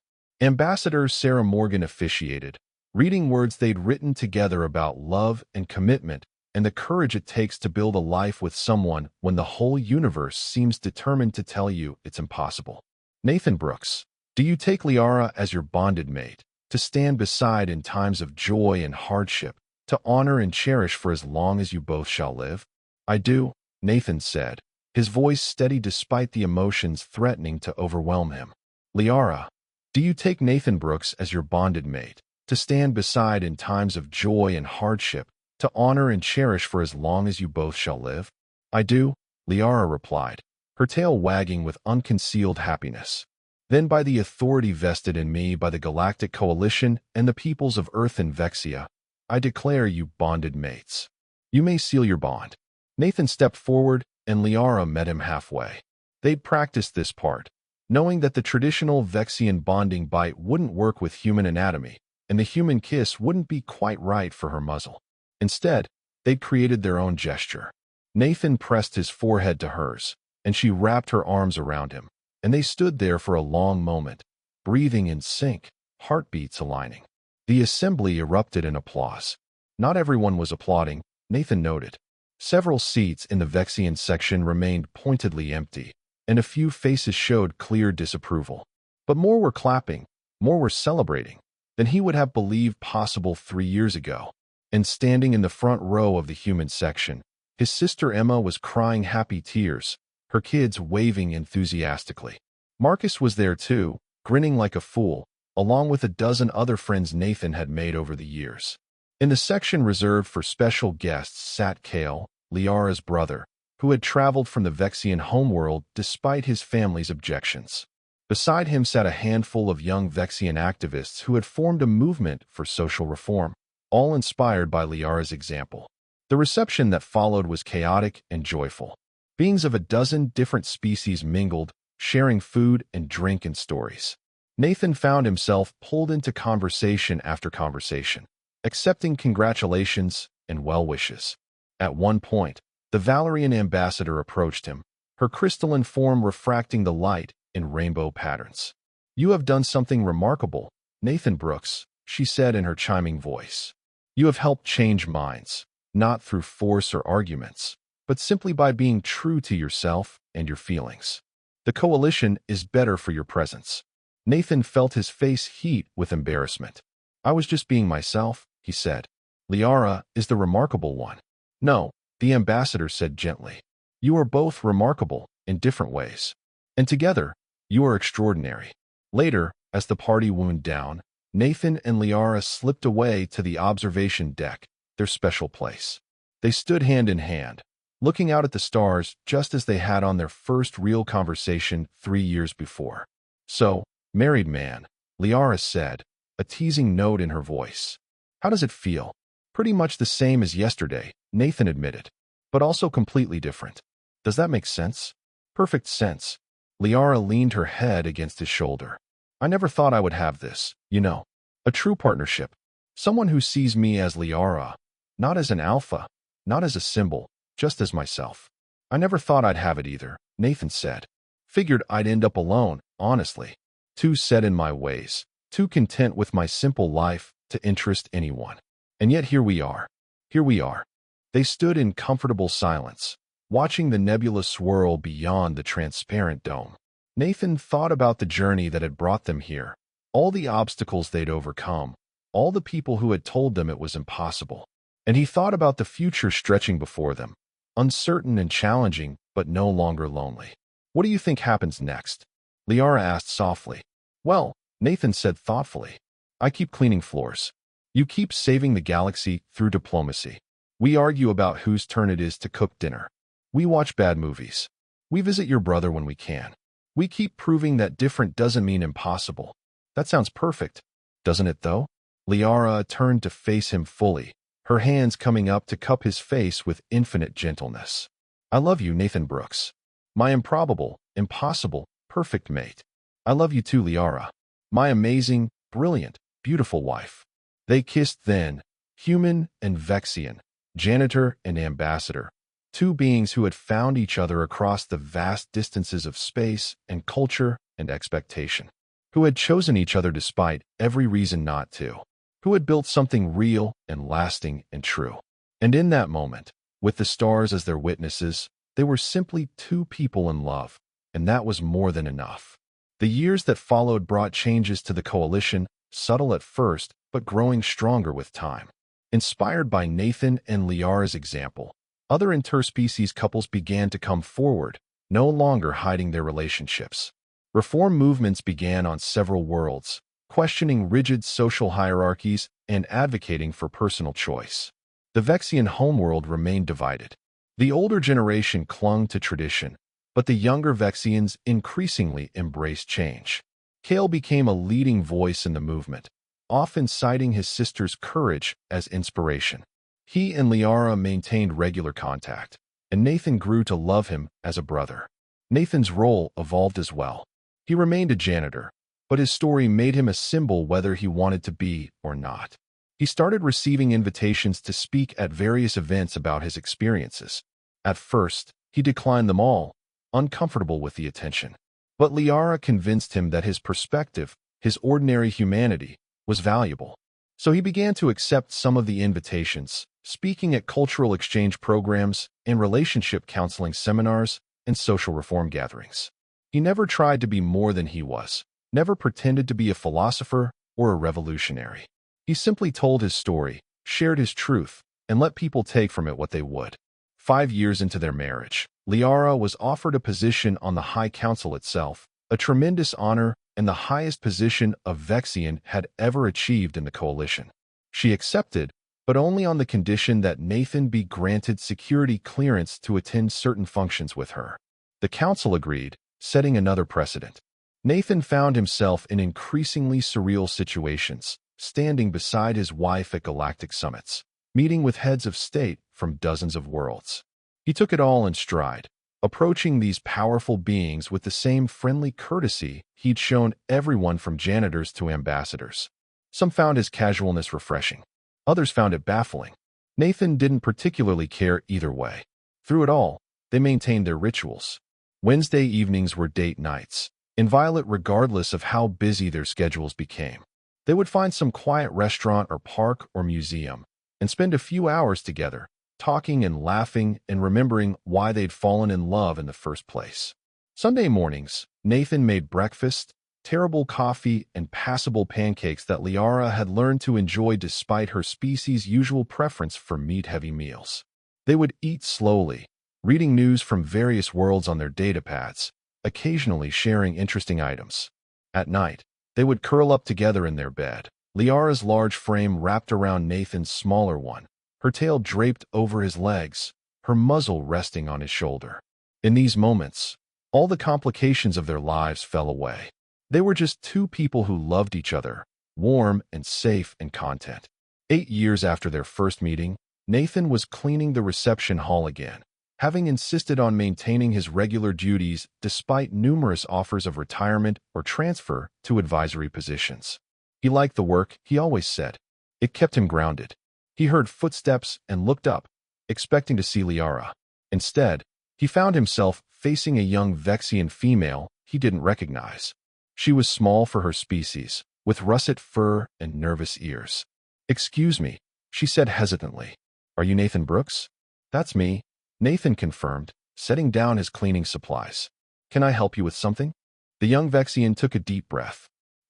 Ambassador Sarah Morgan officiated, reading words they'd written together about love and commitment and the courage it takes to build a life with someone when the whole universe seems determined to tell you it's impossible. Nathan Brooks, do you take Liara as your bonded mate, to stand beside in times of joy and hardship, to honor and cherish for as long as you both shall live? I do, Nathan said, his voice steady despite the emotions threatening to overwhelm him. Liara, do you take Nathan Brooks as your bonded mate, to stand beside in times of joy and hardship, to honor and cherish for as long as you both shall live? I do, Liara replied, her tail wagging with unconcealed happiness. Then by the authority vested in me by the Galactic Coalition and the peoples of Earth and Vexia, I declare you bonded mates. You may seal your bond. Nathan stepped forward, and Liara met him halfway. They'd practiced this part, knowing that the traditional Vexian bonding bite wouldn't work with human anatomy, and the human kiss wouldn't be quite right for her muzzle. Instead, they'd created their own gesture. Nathan pressed his forehead to hers, and she wrapped her arms around him, and they stood there for a long moment, breathing in sync, heartbeats aligning. The assembly erupted in applause. Not everyone was applauding, Nathan noted. Several seats in the Vexian section remained pointedly empty, and a few faces showed clear disapproval. But more were clapping, more were celebrating than he would have believed possible 3 years ago. And standing in the front row of the human section, his sister Emma was crying happy tears, her kids waving enthusiastically. Marcus was there too, grinning like a fool, along with a dozen other friends Nathan had made over the years. In the section reserved for special guests sat Kale, Liara's brother, who had traveled from the Vexian homeworld despite his family's objections. Beside him sat a handful of young Vexian activists who had formed a movement for social reform, all inspired by Liara's example. The reception that followed was chaotic and joyful. Beings of a dozen different species mingled, sharing food and drink and stories. Nathan found himself pulled into conversation after conversation, accepting congratulations and well wishes. At one point, the Valerian ambassador approached him, her crystalline form refracting the light in rainbow patterns. You have done something remarkable, Nathan Brooks, she said in her chiming voice. You have helped change minds, not through force or arguments, but simply by being true to yourself and your feelings. The coalition is better for your presence. Nathan felt his face heat with embarrassment. I was just being myself, he said. Liara is the remarkable one. No, the ambassador said gently. You are both remarkable in different ways. And together, you are extraordinary. Later, as the party wound down, Nathan and Liara slipped away to the observation deck, their special place. They stood hand in hand, looking out at the stars just as they had on their first real conversation 3 years before. So, married man, Liara said, a teasing note in her voice. How does it feel? Pretty much the same as yesterday, Nathan admitted, but also completely different. Does that make sense? Perfect sense. Liara leaned her head against his shoulder. I never thought I would have this, you know. A true partnership. Someone who sees me as Liara, not as an alpha, not as a symbol, just as myself. I never thought I'd have it either, Nathan said. Figured I'd end up alone, honestly. Too set in my ways, too content with my simple life to interest anyone. And yet here we are. Here we are. They stood in comfortable silence, watching the nebula swirl beyond the transparent dome. Nathan thought about the journey that had brought them here, all the obstacles they'd overcome, all the people who had told them it was impossible. And he thought about the future stretching before them, uncertain and challenging, but no longer lonely. What do you think happens next? Liara asked softly. Well, Nathan said thoughtfully, I keep cleaning floors. You keep saving the galaxy through diplomacy. We argue about whose turn it is to cook dinner. We watch bad movies. We visit your brother when we can. We keep proving that different doesn't mean impossible. That sounds perfect, doesn't it though? Liara turned to face him fully, her hands coming up to cup his face with infinite gentleness. I love you, Nathan Brooks. My improbable, impossible, perfect mate. I love you too, Liara. My amazing, brilliant, beautiful wife. They kissed then, human and Vexian, janitor and ambassador, two beings who had found each other across the vast distances of space and culture and expectation, who had chosen each other despite every reason not to, who had built something real and lasting and true. And in that moment, with the stars as their witnesses, they were simply two people in love, and that was more than enough. The years that followed brought changes to the coalition, subtle at first, but growing stronger with time. Inspired by Nathan and Liara's example, other interspecies couples began to come forward, no longer hiding their relationships. Reform movements began on several worlds, questioning rigid social hierarchies and advocating for personal choice. The Vexian homeworld remained divided. The older generation clung to tradition, but the younger Vexians increasingly embraced change. Kale became a leading voice in the movement, often citing his sister's courage as inspiration. He and Liara maintained regular contact, and Nathan grew to love him as a brother. Nathan's role evolved as well. He remained a janitor, but his story made him a symbol whether he wanted to be or not. He started receiving invitations to speak at various events about his experiences. At first, he declined them all, uncomfortable with the attention. But Liara convinced him that his perspective, his ordinary humanity, was valuable. So he began to accept some of the invitations, speaking at cultural exchange programs and relationship counseling seminars and social reform gatherings. He never tried to be more than he was, never pretended to be a philosopher or a revolutionary. He simply told his story, shared his truth, and let people take from it what they would. 5 years into their marriage, Liara was offered a position on the High Council itself, a tremendous honor and the highest position a Vexian had ever achieved in the coalition. She accepted, but only on the condition that Nathan be granted security clearance to attend certain functions with her. The council agreed, setting another precedent. Nathan found himself in increasingly surreal situations, standing beside his wife at galactic summits, meeting with heads of state from dozens of worlds. He took it all in stride, approaching these powerful beings with the same friendly courtesy he'd shown everyone from janitors to ambassadors. Some found his casualness refreshing. Others found it baffling. Nathan didn't particularly care either way. Through it all, they maintained their rituals. Wednesday evenings were date nights, inviolate regardless of how busy their schedules became. They would find some quiet restaurant or park or museum and spend a few hours together, talking and laughing and remembering why they'd fallen in love in the first place. Sunday mornings, Nathan made breakfast, terrible coffee, and passable pancakes that Liara had learned to enjoy despite her species' usual preference for meat-heavy meals. They would eat slowly, reading news from various worlds on their datapads, occasionally sharing interesting items. At night, they would curl up together in their bed, Liara's large frame wrapped around Nathan's smaller one, her tail draped over his legs, her muzzle resting on his shoulder. In these moments, all the complications of their lives fell away. They were just two people who loved each other, warm and safe and content. 8 years after their first meeting, Nathan was cleaning the reception hall again, having insisted on maintaining his regular duties despite numerous offers of retirement or transfer to advisory positions. He liked the work, he always said. It kept him grounded. He heard footsteps and looked up, expecting to see Liara. Instead, he found himself facing a young Vexian female he didn't recognize. She was small for her species, with russet fur and nervous ears. "Excuse me," she said hesitantly. "Are you Nathan Brooks?" "That's me," Nathan confirmed, setting down his cleaning supplies. "Can I help you with something?" The young Vexian took a deep breath.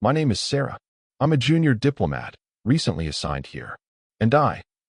My name is Sarah. I'm a junior diplomat, recently assigned here. And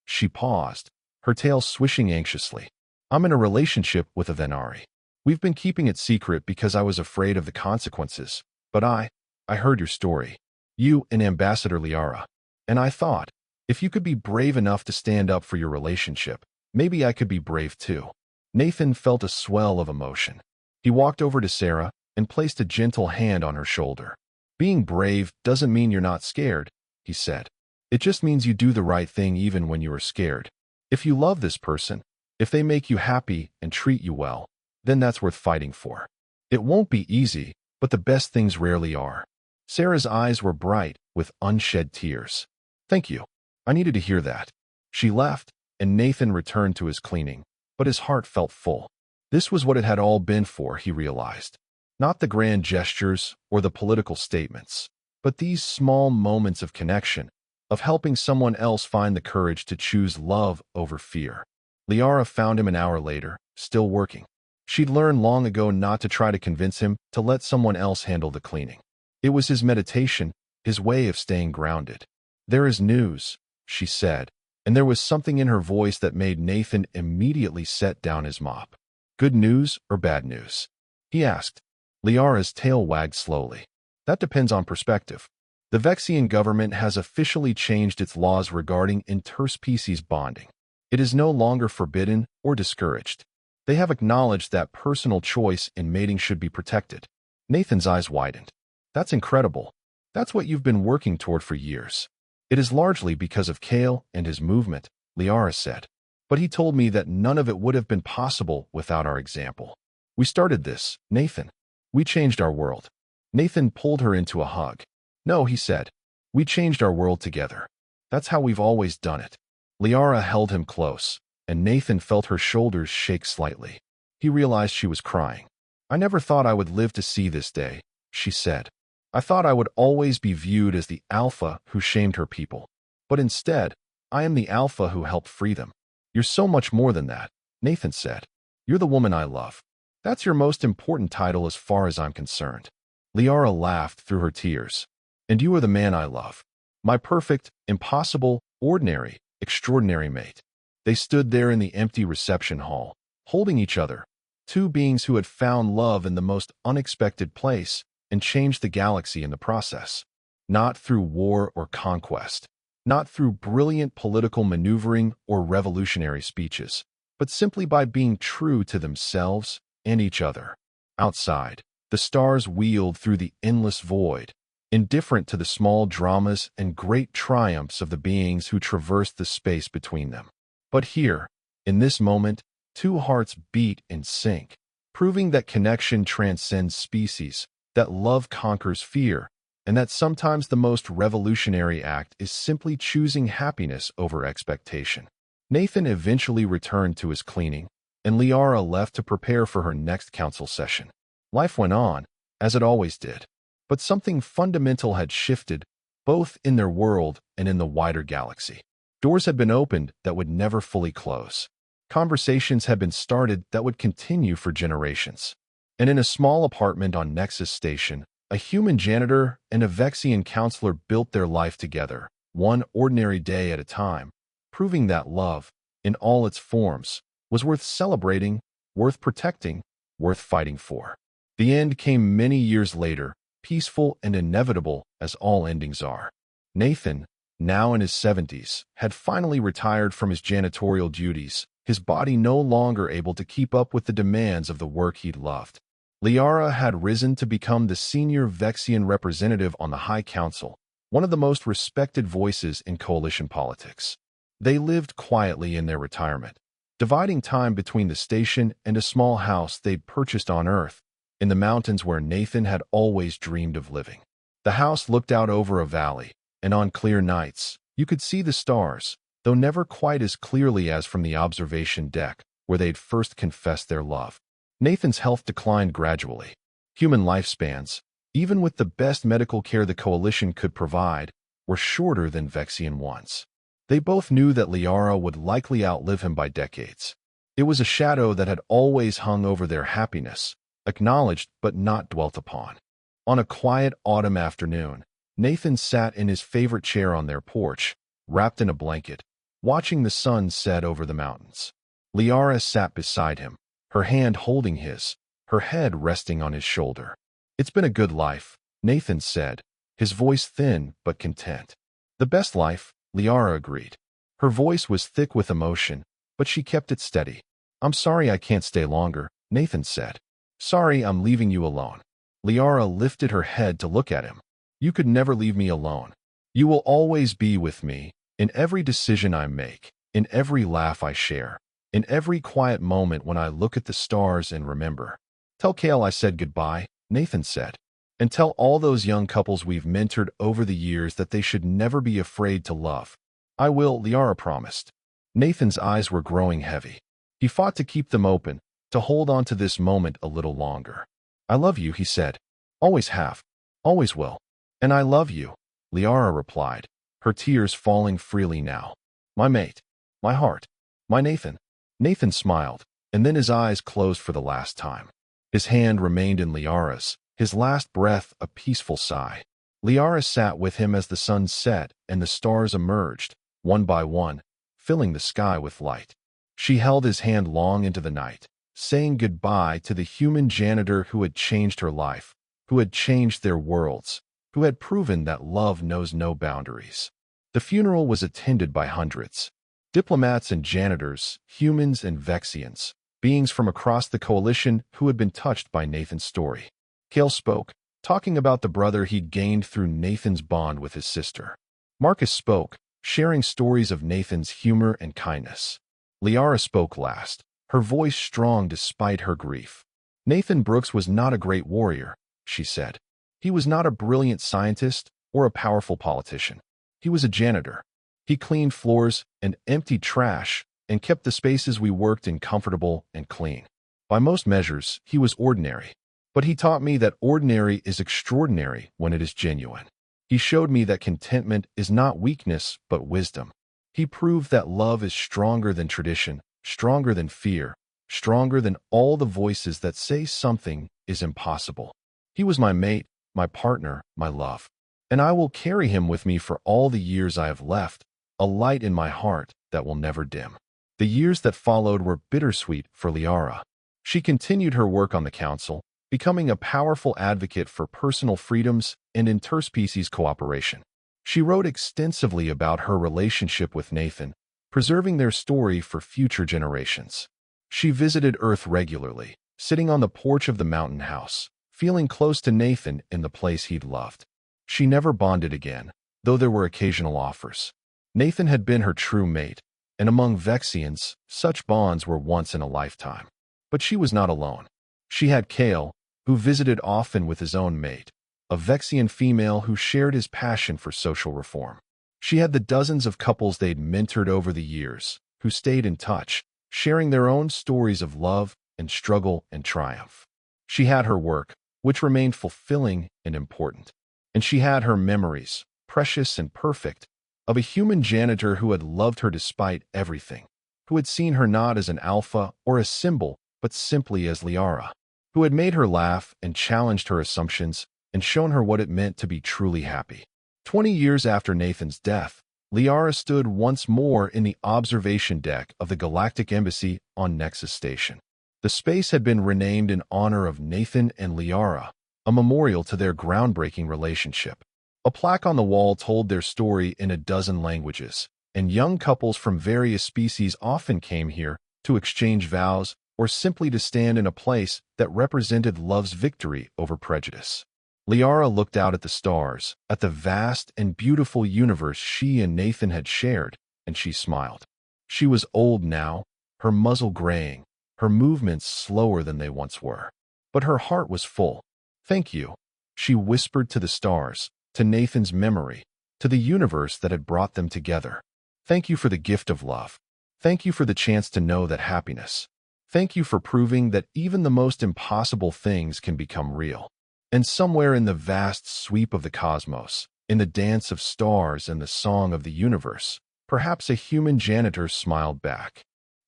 she paused, her tail swishing anxiously. I'm in a relationship with a Venari. We've been keeping it secret because I was afraid of the consequences, but I heard your story. You and Ambassador Liara. And I thought, if you could be brave enough to stand up for your relationship, maybe I could be brave too. Nathan felt a swell of emotion. He walked over to Sarah and placed a gentle hand on her shoulder. Being brave doesn't mean you're not scared, he said. It just means you do the right thing even when you are scared. If you love this person, if they make you happy and treat you well, then that's worth fighting for. It won't be easy, but the best things rarely are. Sarah's eyes were bright with unshed tears. Thank you. I needed to hear that. She left, and Nathan returned to his cleaning, but his heart felt full. This was what it had all been for, he realized. Not the grand gestures or the political statements, but these small moments of connection, of helping someone else find the courage to choose love over fear. Liara found him an hour later, still working. She'd learned long ago not to try to convince him to let someone else handle the cleaning. It was his meditation, his way of staying grounded. There is news, she said, and there was something in her voice that made Nathan immediately set down his mop. Good news or bad news? He asked. Liara's tail wagged slowly. That depends on perspective. The Vexian government has officially changed its laws regarding interspecies bonding. It is no longer forbidden or discouraged. They have acknowledged that personal choice in mating should be protected. Nathan's eyes widened. That's incredible. That's what you've been working toward for years. It is largely because of Kale and his movement, Liara said. But he told me that none of it would have been possible without our example. We started this, Nathan. We changed our world. Nathan pulled her into a hug. No, he said. We changed our world together. That's how we've always done it. Liara held him close, and Nathan felt her shoulders shake slightly. He realized she was crying. I never thought I would live to see this day, she said. I thought I would always be viewed as the alpha who shamed her people. But instead, I am the alpha who helped free them. You're so much more than that, Nathan said. You're the woman I love. That's your most important title as far as I'm concerned. Liara laughed through her tears. And you are the man I love. My perfect, impossible, ordinary, extraordinary mate. They stood there in the empty reception hall, holding each other, two beings who had found love in the most unexpected place and changed the galaxy in the process. Not through war or conquest, not through brilliant political maneuvering or revolutionary speeches, but simply by being true to themselves and each other. Outside, the stars wheeled through the endless void, indifferent to the small dramas and great triumphs of the beings who traversed the space between them. But here, in this moment, two hearts beat in sync, proving that connection transcends species, that love conquers fear, and that sometimes the most revolutionary act is simply choosing happiness over expectation. Nathan eventually returned to his cleaning, and Liara left to prepare for her next council session. Life went on, as it always did. But something fundamental had shifted, both in their world and in the wider galaxy. Doors had been opened that would never fully close. Conversations had been started that would continue for generations. And in a small apartment on Nexus Station, a human janitor and a Vexian counselor built their life together, one ordinary day at a time, proving that love, in all its forms, was worth celebrating, worth protecting, worth fighting for. The end came many years later, peaceful and inevitable as all endings are. Nathan, now in his 70s, had finally retired from his janitorial duties, his body no longer able to keep up with the demands of the work he'd loved. Liara had risen to become the senior Vexian representative on the High Council, one of the most respected voices in coalition politics. They lived quietly in their retirement, dividing time between the station and a small house they'd purchased on Earth, in the mountains where Nathan had always dreamed of living. The house looked out over a valley, and on clear nights, you could see the stars, though never quite as clearly as from the observation deck, where they'd first confessed their love. Nathan's health declined gradually. Human lifespans, even with the best medical care the Coalition could provide, were shorter than Vexian ones. They both knew that Liara would likely outlive him by decades. It was a shadow that had always hung over their happiness, acknowledged but not dwelt upon. On a quiet autumn afternoon, Nathan sat in his favorite chair on their porch, wrapped in a blanket, watching the sun set over the mountains. Liara sat beside him, her hand holding his, her head resting on his shoulder. "It's been a good life," Nathan said, his voice thin but content. "The best life," Liara agreed. Her voice was thick with emotion, but she kept it steady. "I'm sorry I can't stay longer," Nathan said. "Sorry I'm leaving you alone." Liara lifted her head to look at him. "You could never leave me alone. You will always be with me, in every decision I make, in every laugh I share, in every quiet moment when I look at the stars and remember." "Tell Kale I said goodbye," Nathan said. "And tell all those young couples we've mentored over the years that they should never be afraid to love." "I will," Liara promised. Nathan's eyes were growing heavy. He fought to keep them open, to hold on to this moment a little longer. "I love you," he said. "Always have. Always will." "And I love you," Liara replied, her tears falling freely now. "My mate. My heart. My Nathan." Nathan smiled, and then his eyes closed for the last time. His hand remained in Liara's, his last breath a peaceful sigh. Liara sat with him as the sun set and the stars emerged, one by one, filling the sky with light. She held his hand long into the night, saying goodbye to the human janitor who had changed her life, who had changed their worlds, who had proven that love knows no boundaries. The funeral was attended by hundreds. Diplomats and janitors, humans and Vexians, beings from across the coalition who had been touched by Nathan's story. Kale spoke, talking about the brother he'd gained through Nathan's bond with his sister. Marcus spoke, sharing stories of Nathan's humor and kindness. Liara spoke last, her voice strong despite her grief. "Nathan Brooks was not a great warrior," she said. "He was not a brilliant scientist or a powerful politician. He was a janitor. He cleaned floors and emptied trash and kept the spaces we worked in comfortable and clean. By most measures, he was ordinary. But he taught me that ordinary is extraordinary when it is genuine. He showed me that contentment is not weakness but wisdom. He proved that love is stronger than tradition, stronger than fear, stronger than all the voices that say something is impossible. He was my mate, my partner, my love. And I will carry him with me for all the years I have left, a light in my heart that will never dim." The years that followed were bittersweet for Liara. She continued her work on the council, becoming a powerful advocate for personal freedoms and interspecies cooperation. She wrote extensively about her relationship with Nathan, preserving their story for future generations. She visited Earth regularly, sitting on the porch of the mountain house, feeling close to Nathan in the place he'd loved. She never bonded again, though there were occasional offers. Nathan had been her true mate, and among Vexians, such bonds were once in a lifetime. But she was not alone. She had Kale, who visited often with his own mate, a Vexian female who shared his passion for social reform. She had the dozens of couples they'd mentored over the years, who stayed in touch, sharing their own stories of love and struggle and triumph. She had her work, which remained fulfilling and important. And she had her memories, precious and perfect, of a human janitor who had loved her despite everything, who had seen her not as an alpha or a symbol, but simply as Liara, who had made her laugh and challenged her assumptions and shown her what it meant to be truly happy. 20 years after Nathan's death, Liara stood once more in the observation deck of the Galactic Embassy on Nexus Station. The space had been renamed in honor of Nathan and Liara, a memorial to their groundbreaking relationship. A plaque on the wall told their story in a dozen languages, and young couples from various species often came here to exchange vows or simply to stand in a place that represented love's victory over prejudice. Liara looked out at the stars, at the vast and beautiful universe she and Nathan had shared, and she smiled. She was old now, her muzzle graying, her movements slower than they once were. But her heart was full. "Thank you," she whispered to the stars, to Nathan's memory, to the universe that had brought them together. "Thank you for the gift of love. Thank you for the chance to know that happiness. Thank you for proving that even the most impossible things can become real." And somewhere in the vast sweep of the cosmos, in the dance of stars and the song of the universe, perhaps a human janitor smiled back.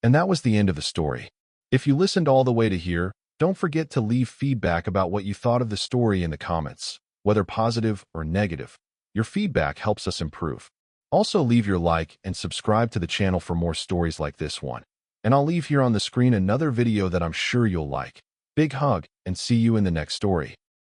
And that was the end of the story. If you listened all the way to here, don't forget to leave feedback about what you thought of the story in the comments, whether positive or negative. Your feedback helps us improve. Also, leave your like and subscribe to the channel for more stories like this one. And I'll leave here on the screen another video that I'm sure you'll like. Big hug, and see you in the next story.